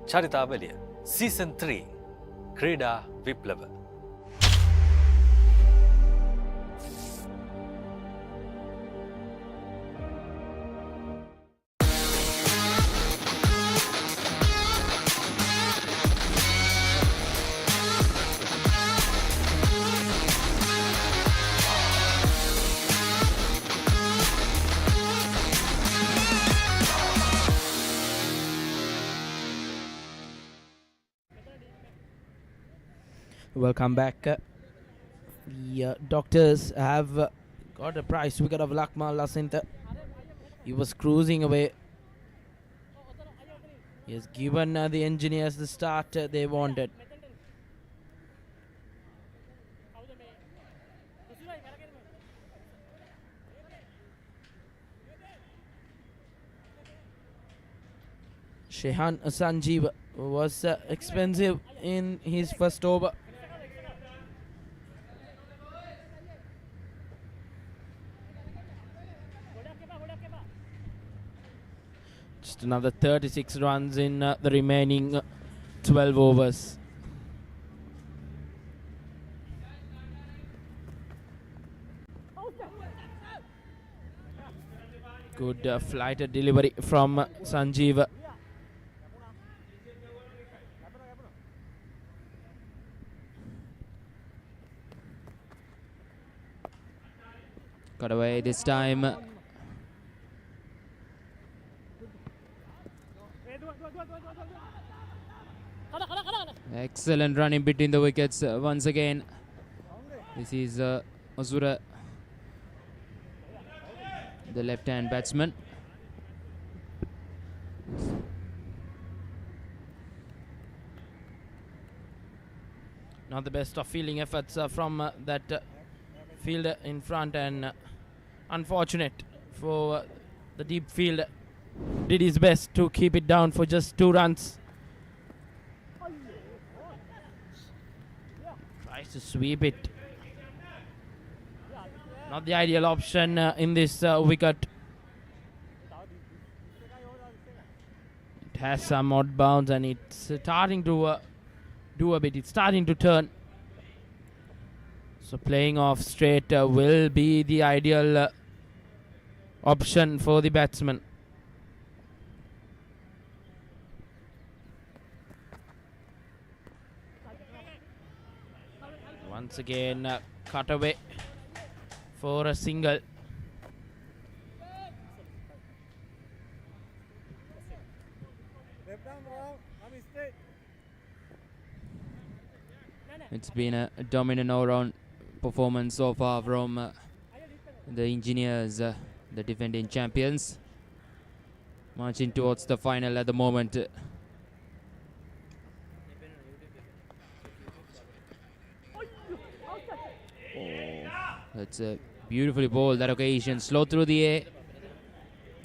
Charitavaliya, Season 3 Krida Viplava. Welcome back. The doctors have got a prize wicket of Lakmal Lasintha. He was cruising away. He has given the engineers the start they wanted. Shehan Sanjeev was expensive in his first over. Just another 36 runs in the remaining 12 overs. Good flighted delivery from Sanjeev. Got away this time. Excellent run in between the wickets once again. This is Azura, the left-hand batsman. Not the best of fielding efforts from that fielder in front, and unfortunate for the deep field. Did his best to keep it down for just 2 runs. Tries to sweep it. Not the ideal option in this wicket. It has some odd bounce and it's starting to do a bit. It's starting to turn. So playing off straight will be the ideal option for the batsman. Once again, cut away for a single. It's been a dominant all-round performance so far from the engineers, the defending champions. Marching towards the final at the moment. That's a beautifully bowled that occasion. Slow through the air.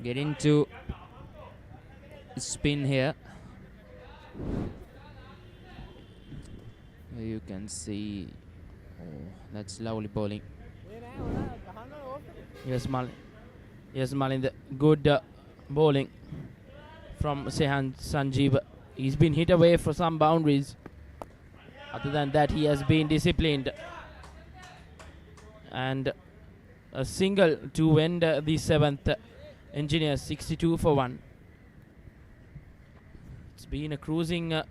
Get into spin here. You can see, that's lovely bowling. Yes, Malin. Yes, Malin. The good bowling from Shehan Sanjeev. He's been hit away for some boundaries. Other than that, he has been disciplined. And a single to end the 7th. Engineers 62 for 1. It's been a cruising,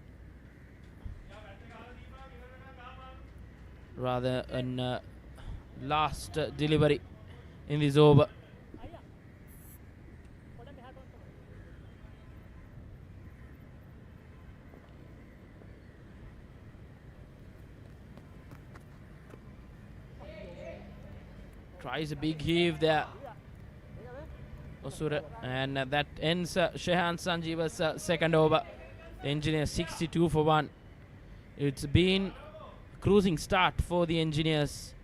rather an last delivery in this over. Tries a big heave there, Osura, and that ends Shehan Sanjeev's second over. The engineers 62 for 1. It's been a cruising start for the engineers.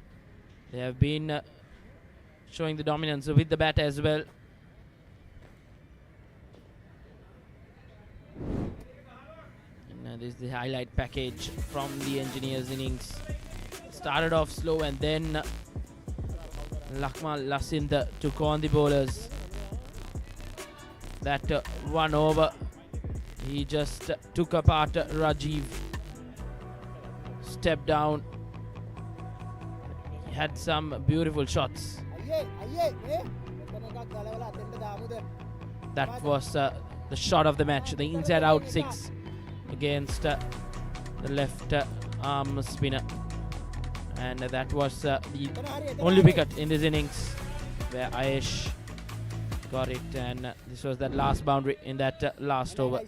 They have been showing the dominance with the bat as well. And this is the highlight package from the engineers innings. Started off slow and then Lakmal Lasintha took on the bowlers. That one over, he just took apart Rajiv. Stepped down. He had some beautiful shots. That was the shot of the match, the inside out 6 against the left arm spinner. And that was the only wicket in this innings where Ayesh got it, and this was that last boundary in that last over.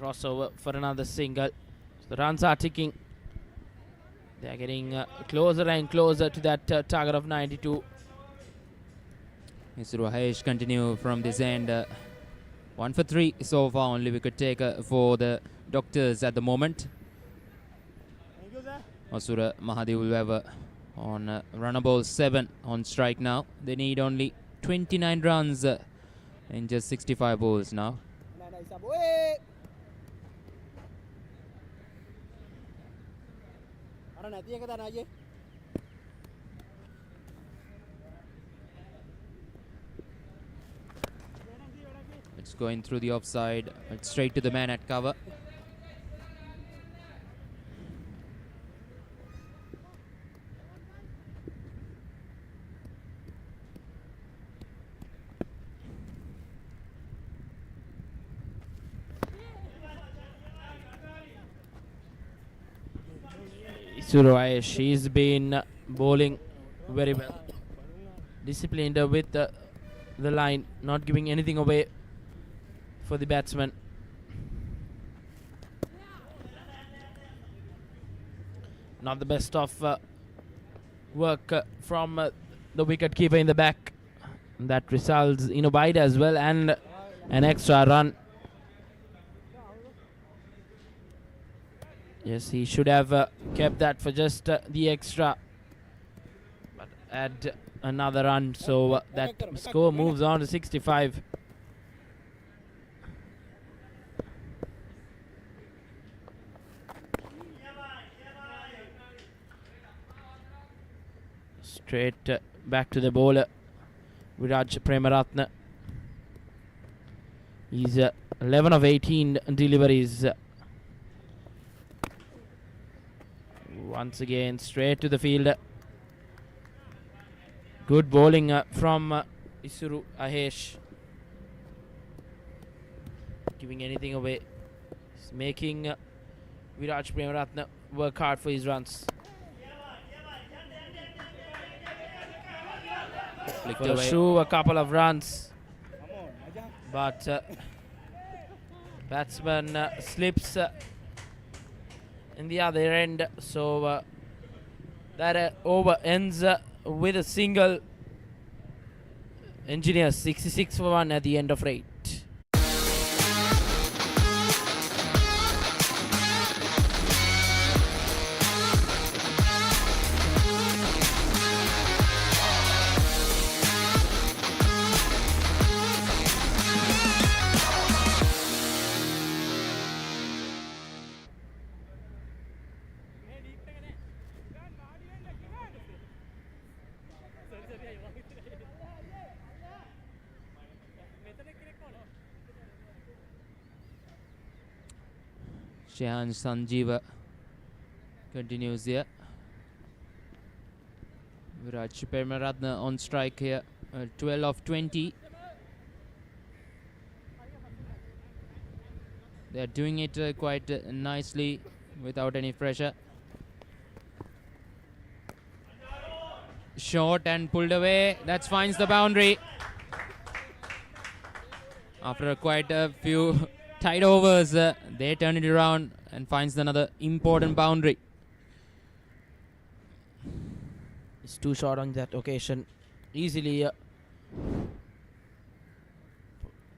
Crossover for another single. The runs are ticking. They are getting closer and closer to that target of 92. Isru Hayesh continue from this end. 1 for 3 so far, only wicket taker for the Doctors at the moment. Asura Mahadev will have on runner ball 7 on strike now. They need only 29 runs in just 65 balls now. It's going through the offside. It's straight to the man at cover. Suraya, she's been bowling very well. Disciplined with the line, not giving anything away for the batsman. Not the best of work from the wicket keeper in the back. That results in a wide as well and an extra run. Yes, he should have kept that for just the extra, but add another run, so that score moves on to 65. Straight back to the bowler, Viraj Premaratne. He's 11 of 18 deliveries. Once again, straight to the field. Good bowling from Isru Ahesh. Giving anything away. He's making Viraj Premaratne work hard for his runs. For sure, a couple of runs. But batsman slips in the other end, so that over ends with a single. Engineers 66 for 1 at the end of 8. Shehan Sanjeeva continues here. Viraj Premaratne on strike here. 12 of 20. They are doing it quite nicely without any pressure. Short and pulled away. That finds the boundary. After quite a few tight overs, they turn it around and finds another important boundary. It's too short on that occasion. Easily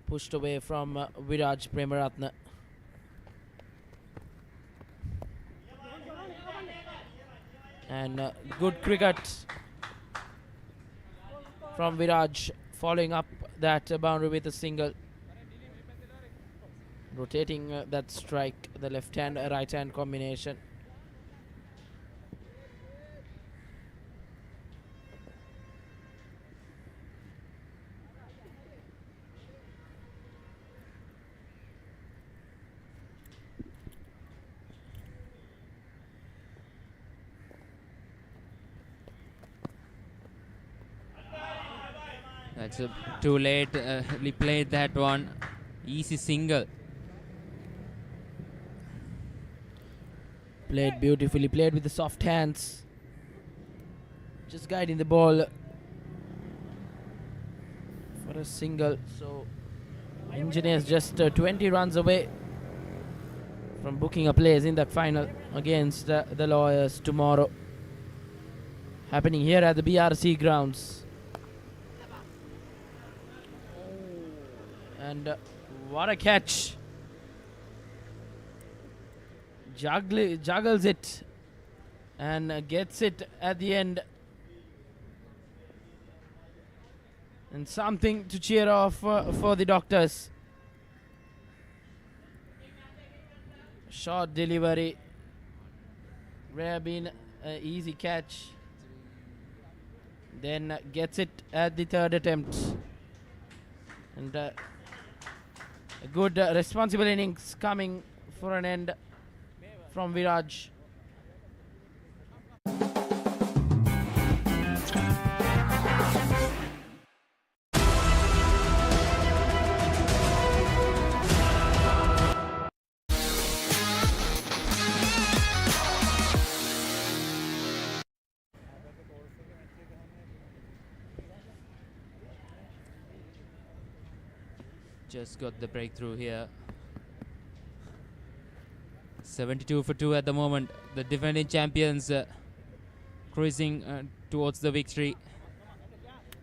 pushed away from Viraj Premaratne. And good cricket from Viraj, following up that boundary with a single. Rotating that strike, the left hand right hand combination. That's too late. We played that one. Easy single. Played beautifully, played with the soft hands. Just guiding the ball for a single. So Engineers just 20 runs away from booking a place in that final against the Lawyers tomorrow. Happening here at the BRC Grounds. And what a catch. Juggles it and gets it at the end. And something to cheer off for the Doctors. Short delivery. Rare been an easy catch. Then gets it at the third attempt. And a good responsible innings coming for an end from Viraj. Just got the breakthrough here. 72 for 2 at the moment. The defending champions cruising towards the victory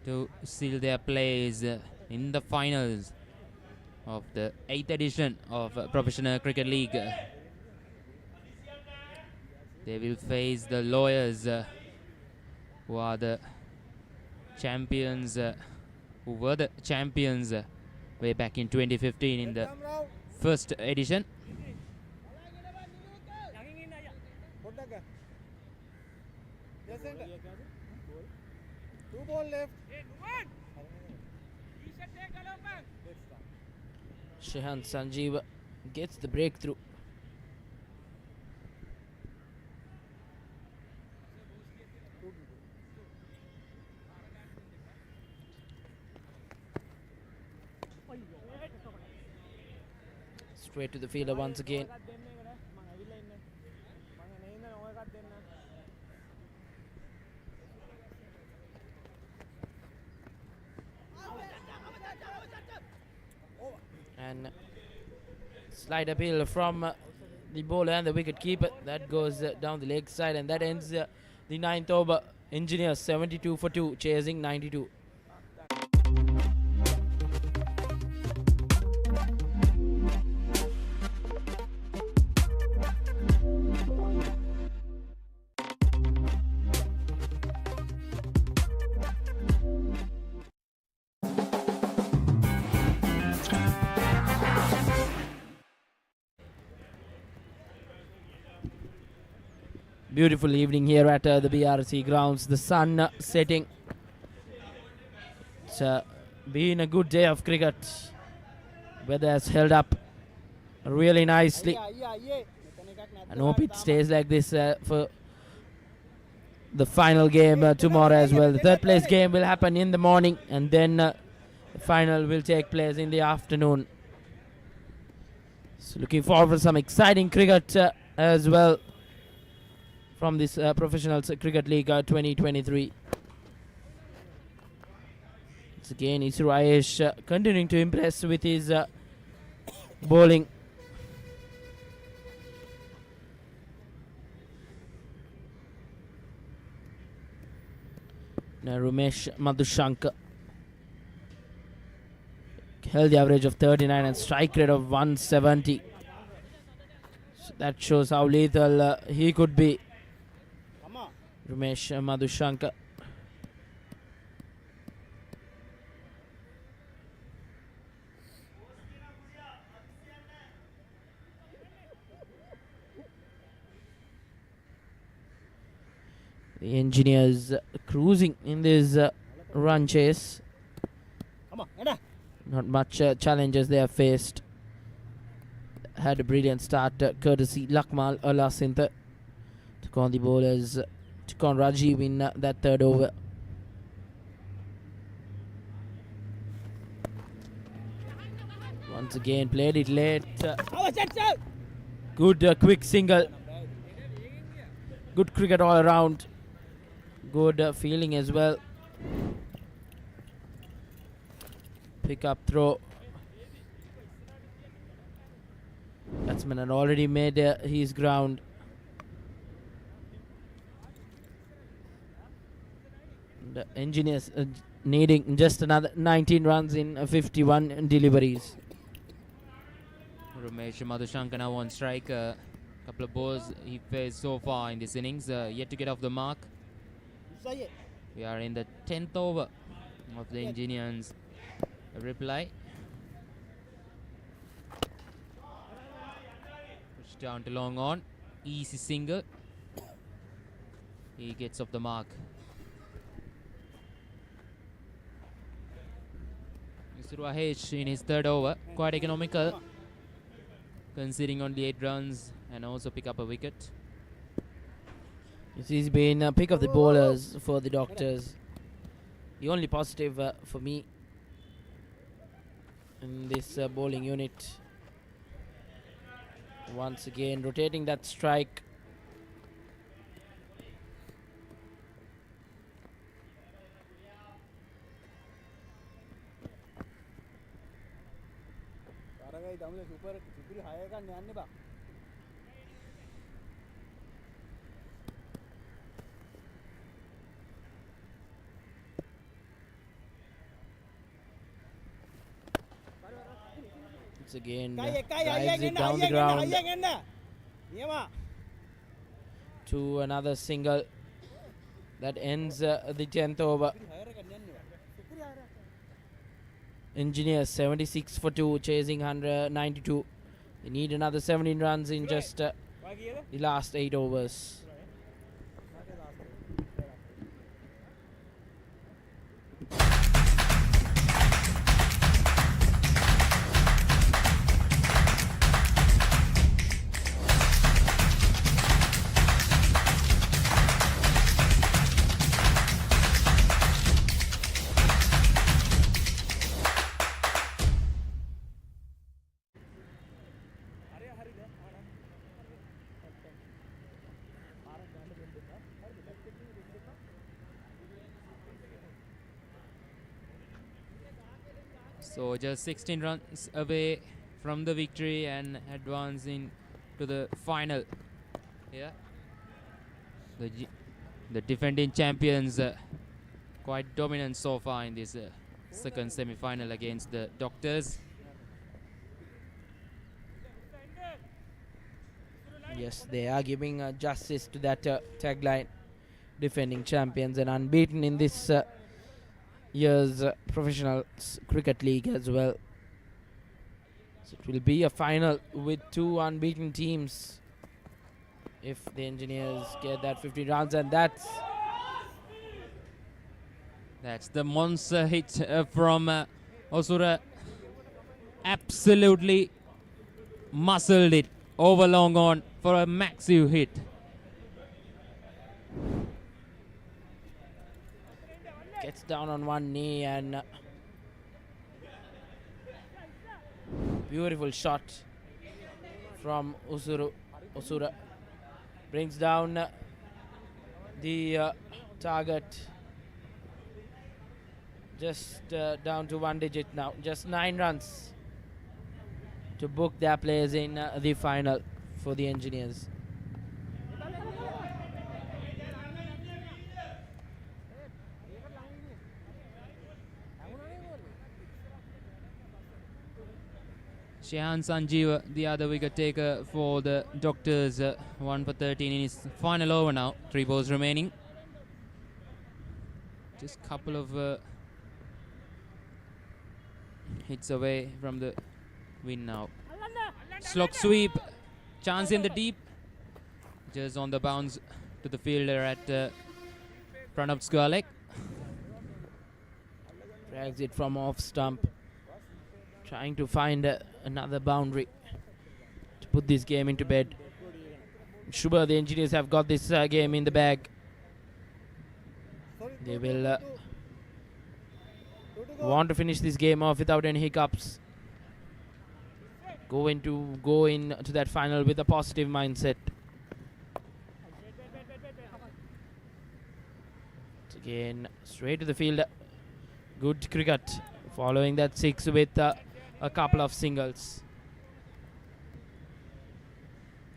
to seal their place in the finals of the 8th edition of Professional Cricket League. They will face the Lawyers, who are the champions, who were the champions way back in 2015 in the first edition. Two ball left. Shehan Sanjeev gets the breakthrough. Straight to the fielder once again. And slide appeal from the bowler and the wicket keeper. That goes down the leg side, and that ends the 9th over. Engineers 72 for 2, chasing 92. Beautiful evening here at the BRC Grounds. The sun setting. It's been a good day of cricket. Weather has held up really nicely. And hope it stays like this for the final game tomorrow as well. The third place game will happen in the morning, and then the final will take place in the afternoon. So looking forward for some exciting cricket as well from this Professional Cricket League 2023. Once again, Isru Ayesh continuing to impress with his bowling. Now Rumesh Madhushankar held the average of 39 and strike rate of 170. So that shows how lethal he could be. Rumesh Madhushankar. The Engineers cruising in this run chase. Not much challenges they have faced. Had a brilliant start courtesy Lakmal Alasintha. Took on the bowlers. Took on Rajiv in that third over. Once again played it late. Good quick single. Good cricket all around. Good fielding as well. Pick up throw. Batsman had already made his ground. The Engineers needing just another 19 runs in 51 deliveries. Ramesh Madhushankar now on strike. Couple of balls he faced so far in this innings, yet to get off the mark. We are in the 10th over of the Engineers reply. Push down to long on. Easy single. He gets off the mark. H in his third over, quite economical, conceding only 8 runs and also pick up a wicket. He's been a pick of the bowlers for the Doctors. The only positive for me in this bowling unit. Once again rotating that strike. Once again drives it down the ground to another single that ends the 10th over. Engineers 76 for 2, chasing 192. They need another 17 runs in just the last 8 overs. So just 16 runs away from the victory and advancing to the final. Yeah, the defending champions quite dominant so far in this second semi-final against the Doctors. Yes, they are giving justice to that tagline. Defending champions and unbeaten in this year's professional cricket league as well. So it will be a final with 2 unbeaten teams if the Engineers get that 50 runs, and that's the monster hit from Osura. Absolutely muscled it over long on for a massive hit. Gets down on one knee and beautiful shot from Osura brings down the target just down to 1 digit now. Just 9 runs to book their place in the final for the Engineers. Shehan Sanjeev, the other wicket taker for the Doctors, 1 for 13 in his final over now. 3 balls remaining. Just a couple of hits away from the win now. Slog sweep, chance in the deep. Just on the bounce to the fielder at Pranab square leg. Drags it from off stump. Trying to find another boundary to put this game into bed. Shubha, the Engineers have got this game in the bag. They will want to finish this game off without any hiccups. Go into that final with a positive mindset. Again, straight to the field. Good cricket. Following that 6 with a couple of singles.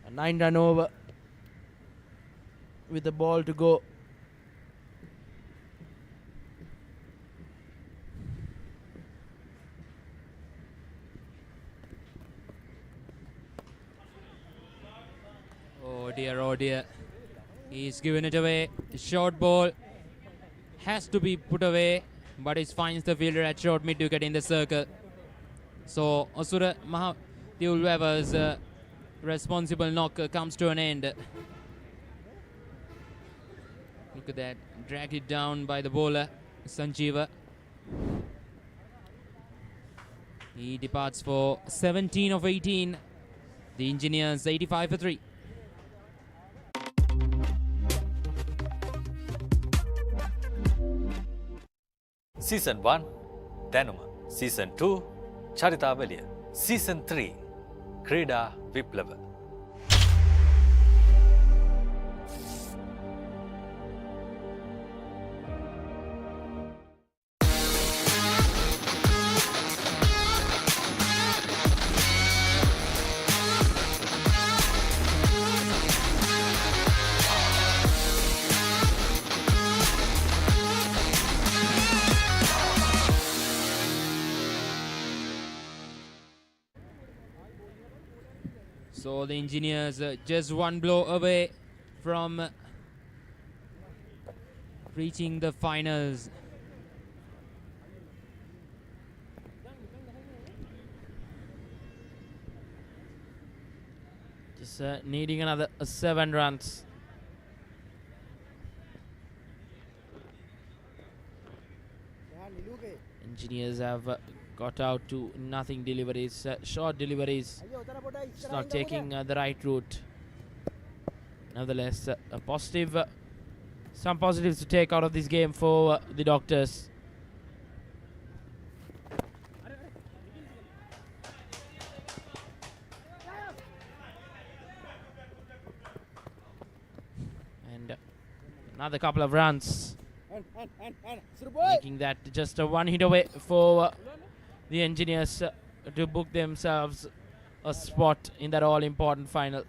A 9-run over with the ball to go. Oh dear, oh dear. He's given it away. Short ball has to be put away, but it finds the fielder at short mid wicket in the circle. So Osura Mahathir's responsible knock comes to an end. Look at that. Dragged it down by the bowler, Sanjeeva. He departs for 17 of 18. The Engineers 85 for 3. Season 1 දැනුම, Season 2 චරිතාවලිය, Season 3 ක්‍රීඩා විප්ලව. So the Engineers just one blow away from reaching the finals. Just needing another 7 runs. Engineers have got out to nothing deliveries, short deliveries. It's not taking the right route. Nevertheless, a positive, some positives to take out of this game for the Doctors. And another couple of runs, making that just a one hit away for the Engineers to book themselves a spot in that all-important final.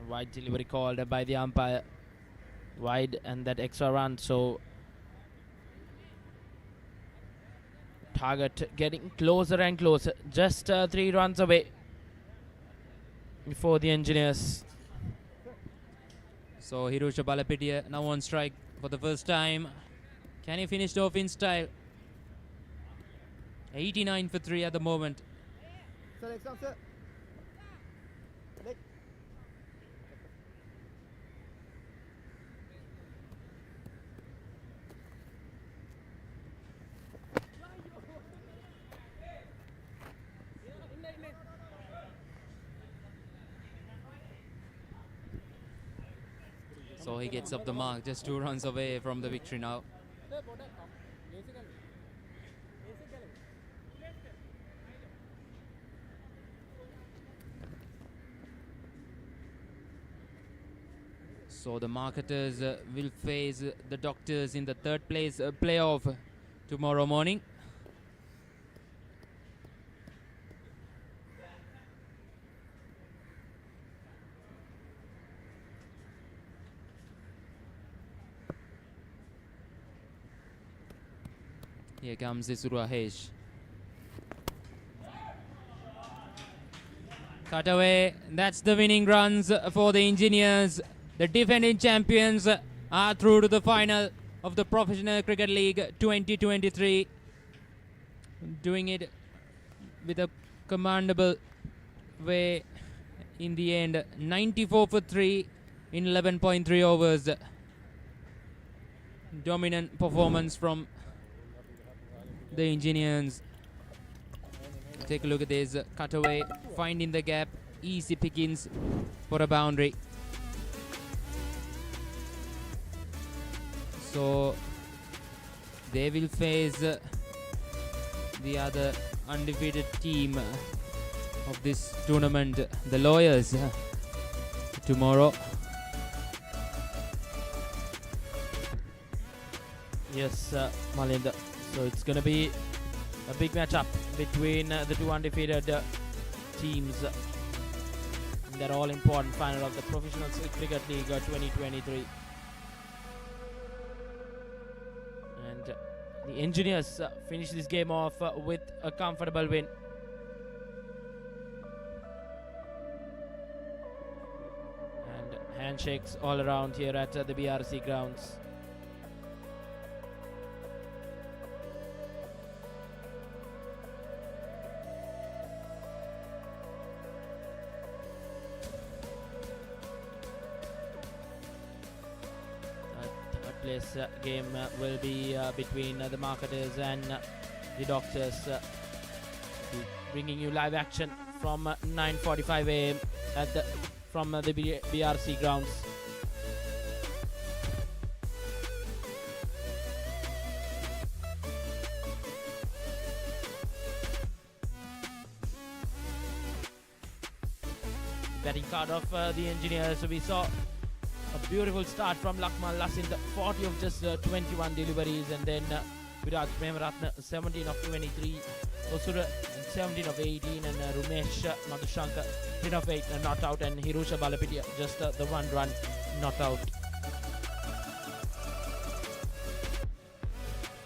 Wide delivery called by the umpire. Wide and that extra run, so target getting closer and closer. Just 3 runs away for the Engineers. So Hirusha Balapitiya now on strike for the first time. Can he finish it off in style? 89 for 3 at the moment. So he gets up the mark, just 2 runs away from the victory now. So the Marketers will face the Doctors in the 3rd place playoff tomorrow morning. Here comes Isuru Ahesh. Cut away. That's the winning runs for the Engineers. The defending champions are through to the final of the Professional Cricket League 2023. Doing it with a commendable way in the end. 94 for 3 in 11.3 overs. Dominant performance from the Engineers. Take a look at this cutaway, finding the gap, easy pickings for a boundary. So they will face the other undefeated team of this tournament, the Lawyers, tomorrow. Yes, Malinda. So it's going to be a big matchup between the two undefeated teams in that all-important final of the Professional Cricket League 2023. And the Engineers finish this game off with a comfortable win. And handshakes all around here at the BRC Grounds. Place game will be between the Marketers and the Doctors, bringing you live action from 9:45 a.m. from the BRC Grounds. Batting card of the Engineers, we saw a beautiful start from Lakmal Lasin, 40 of just 21 deliveries, and then Virat Premaratna 17 of 23, Osura 17 of 18, and Rumesh Madhushankar 10 of 8 not out, and Hirusha Balapitia just the one run not out.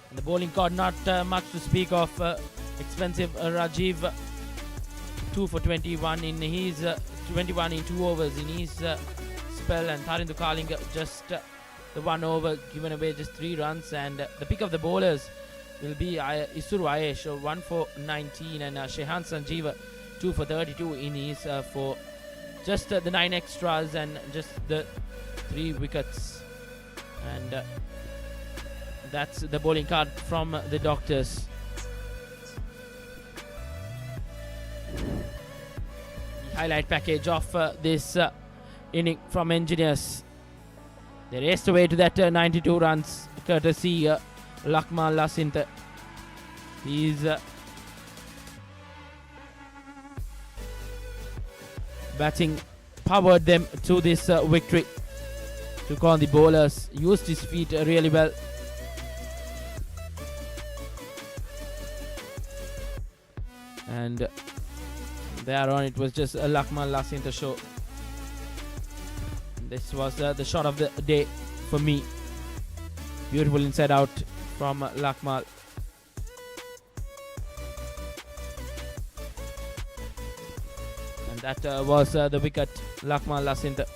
And the bowling card, not much to speak of. Expensive Rajiv 2 for 21 in his 21 in 2 overs in his spell, and Tharindu Kalinga just the 1 over, given away just 3 runs. And the pick of the bowlers will be Isuru Ayesh 1 for 19, and Shehan Sanjeeva 2 for 32 in his for just the 9 extras and just the 3 wickets. And that's the bowling card from the Doctors. The highlight package of this inning from Engineers. They raced away to that 92 runs courtesy Lakmal Lasintha. He's batting powered them to this victory. Took on the bowlers, used his feet really well. And there on, it was just a Lakmal Lasintha show. This was the shot of the day for me. Beautiful inside out from Lakmal. And that was the wicket, Lakmal Lasintha.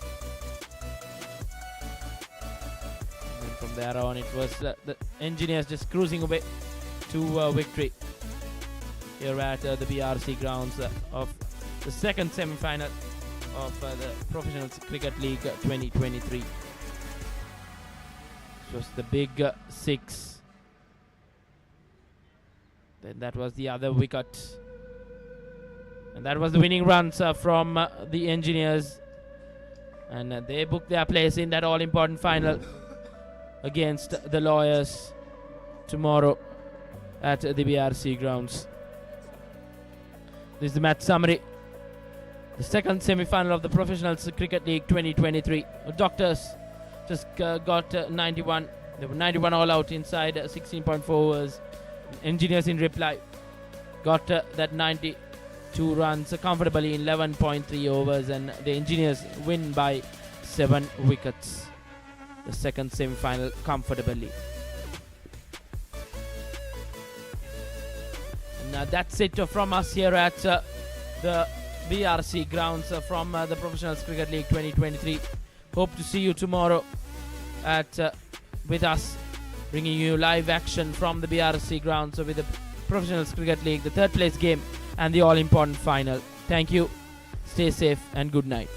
And from there on, it was the Engineers just cruising away to victory here at the BRC Grounds of the second semi-final of the Professional Cricket League 2023. This was the big 6. Then that was the other wicket. And that was the winning runs from the Engineers. And they booked their place in that all-important final against the Lawyers tomorrow at the BRC Grounds. This is the match summary. The second semi-final of the Professional Cricket League 2023. Doctors just got 91. They were 91 all out inside 16.4 overs. Engineers in reply got that 92 runs comfortably in 11.3 overs, and the Engineers win by 7 wickets. The second semi-final comfortably. And that's it from us here at the BRC Grounds from the Professional Cricket League 2023. Hope to see you tomorrow at with us, bringing you live action from the BRC Grounds with the Professional Cricket League, the third place game and the all-important final. Thank you, stay safe and good night.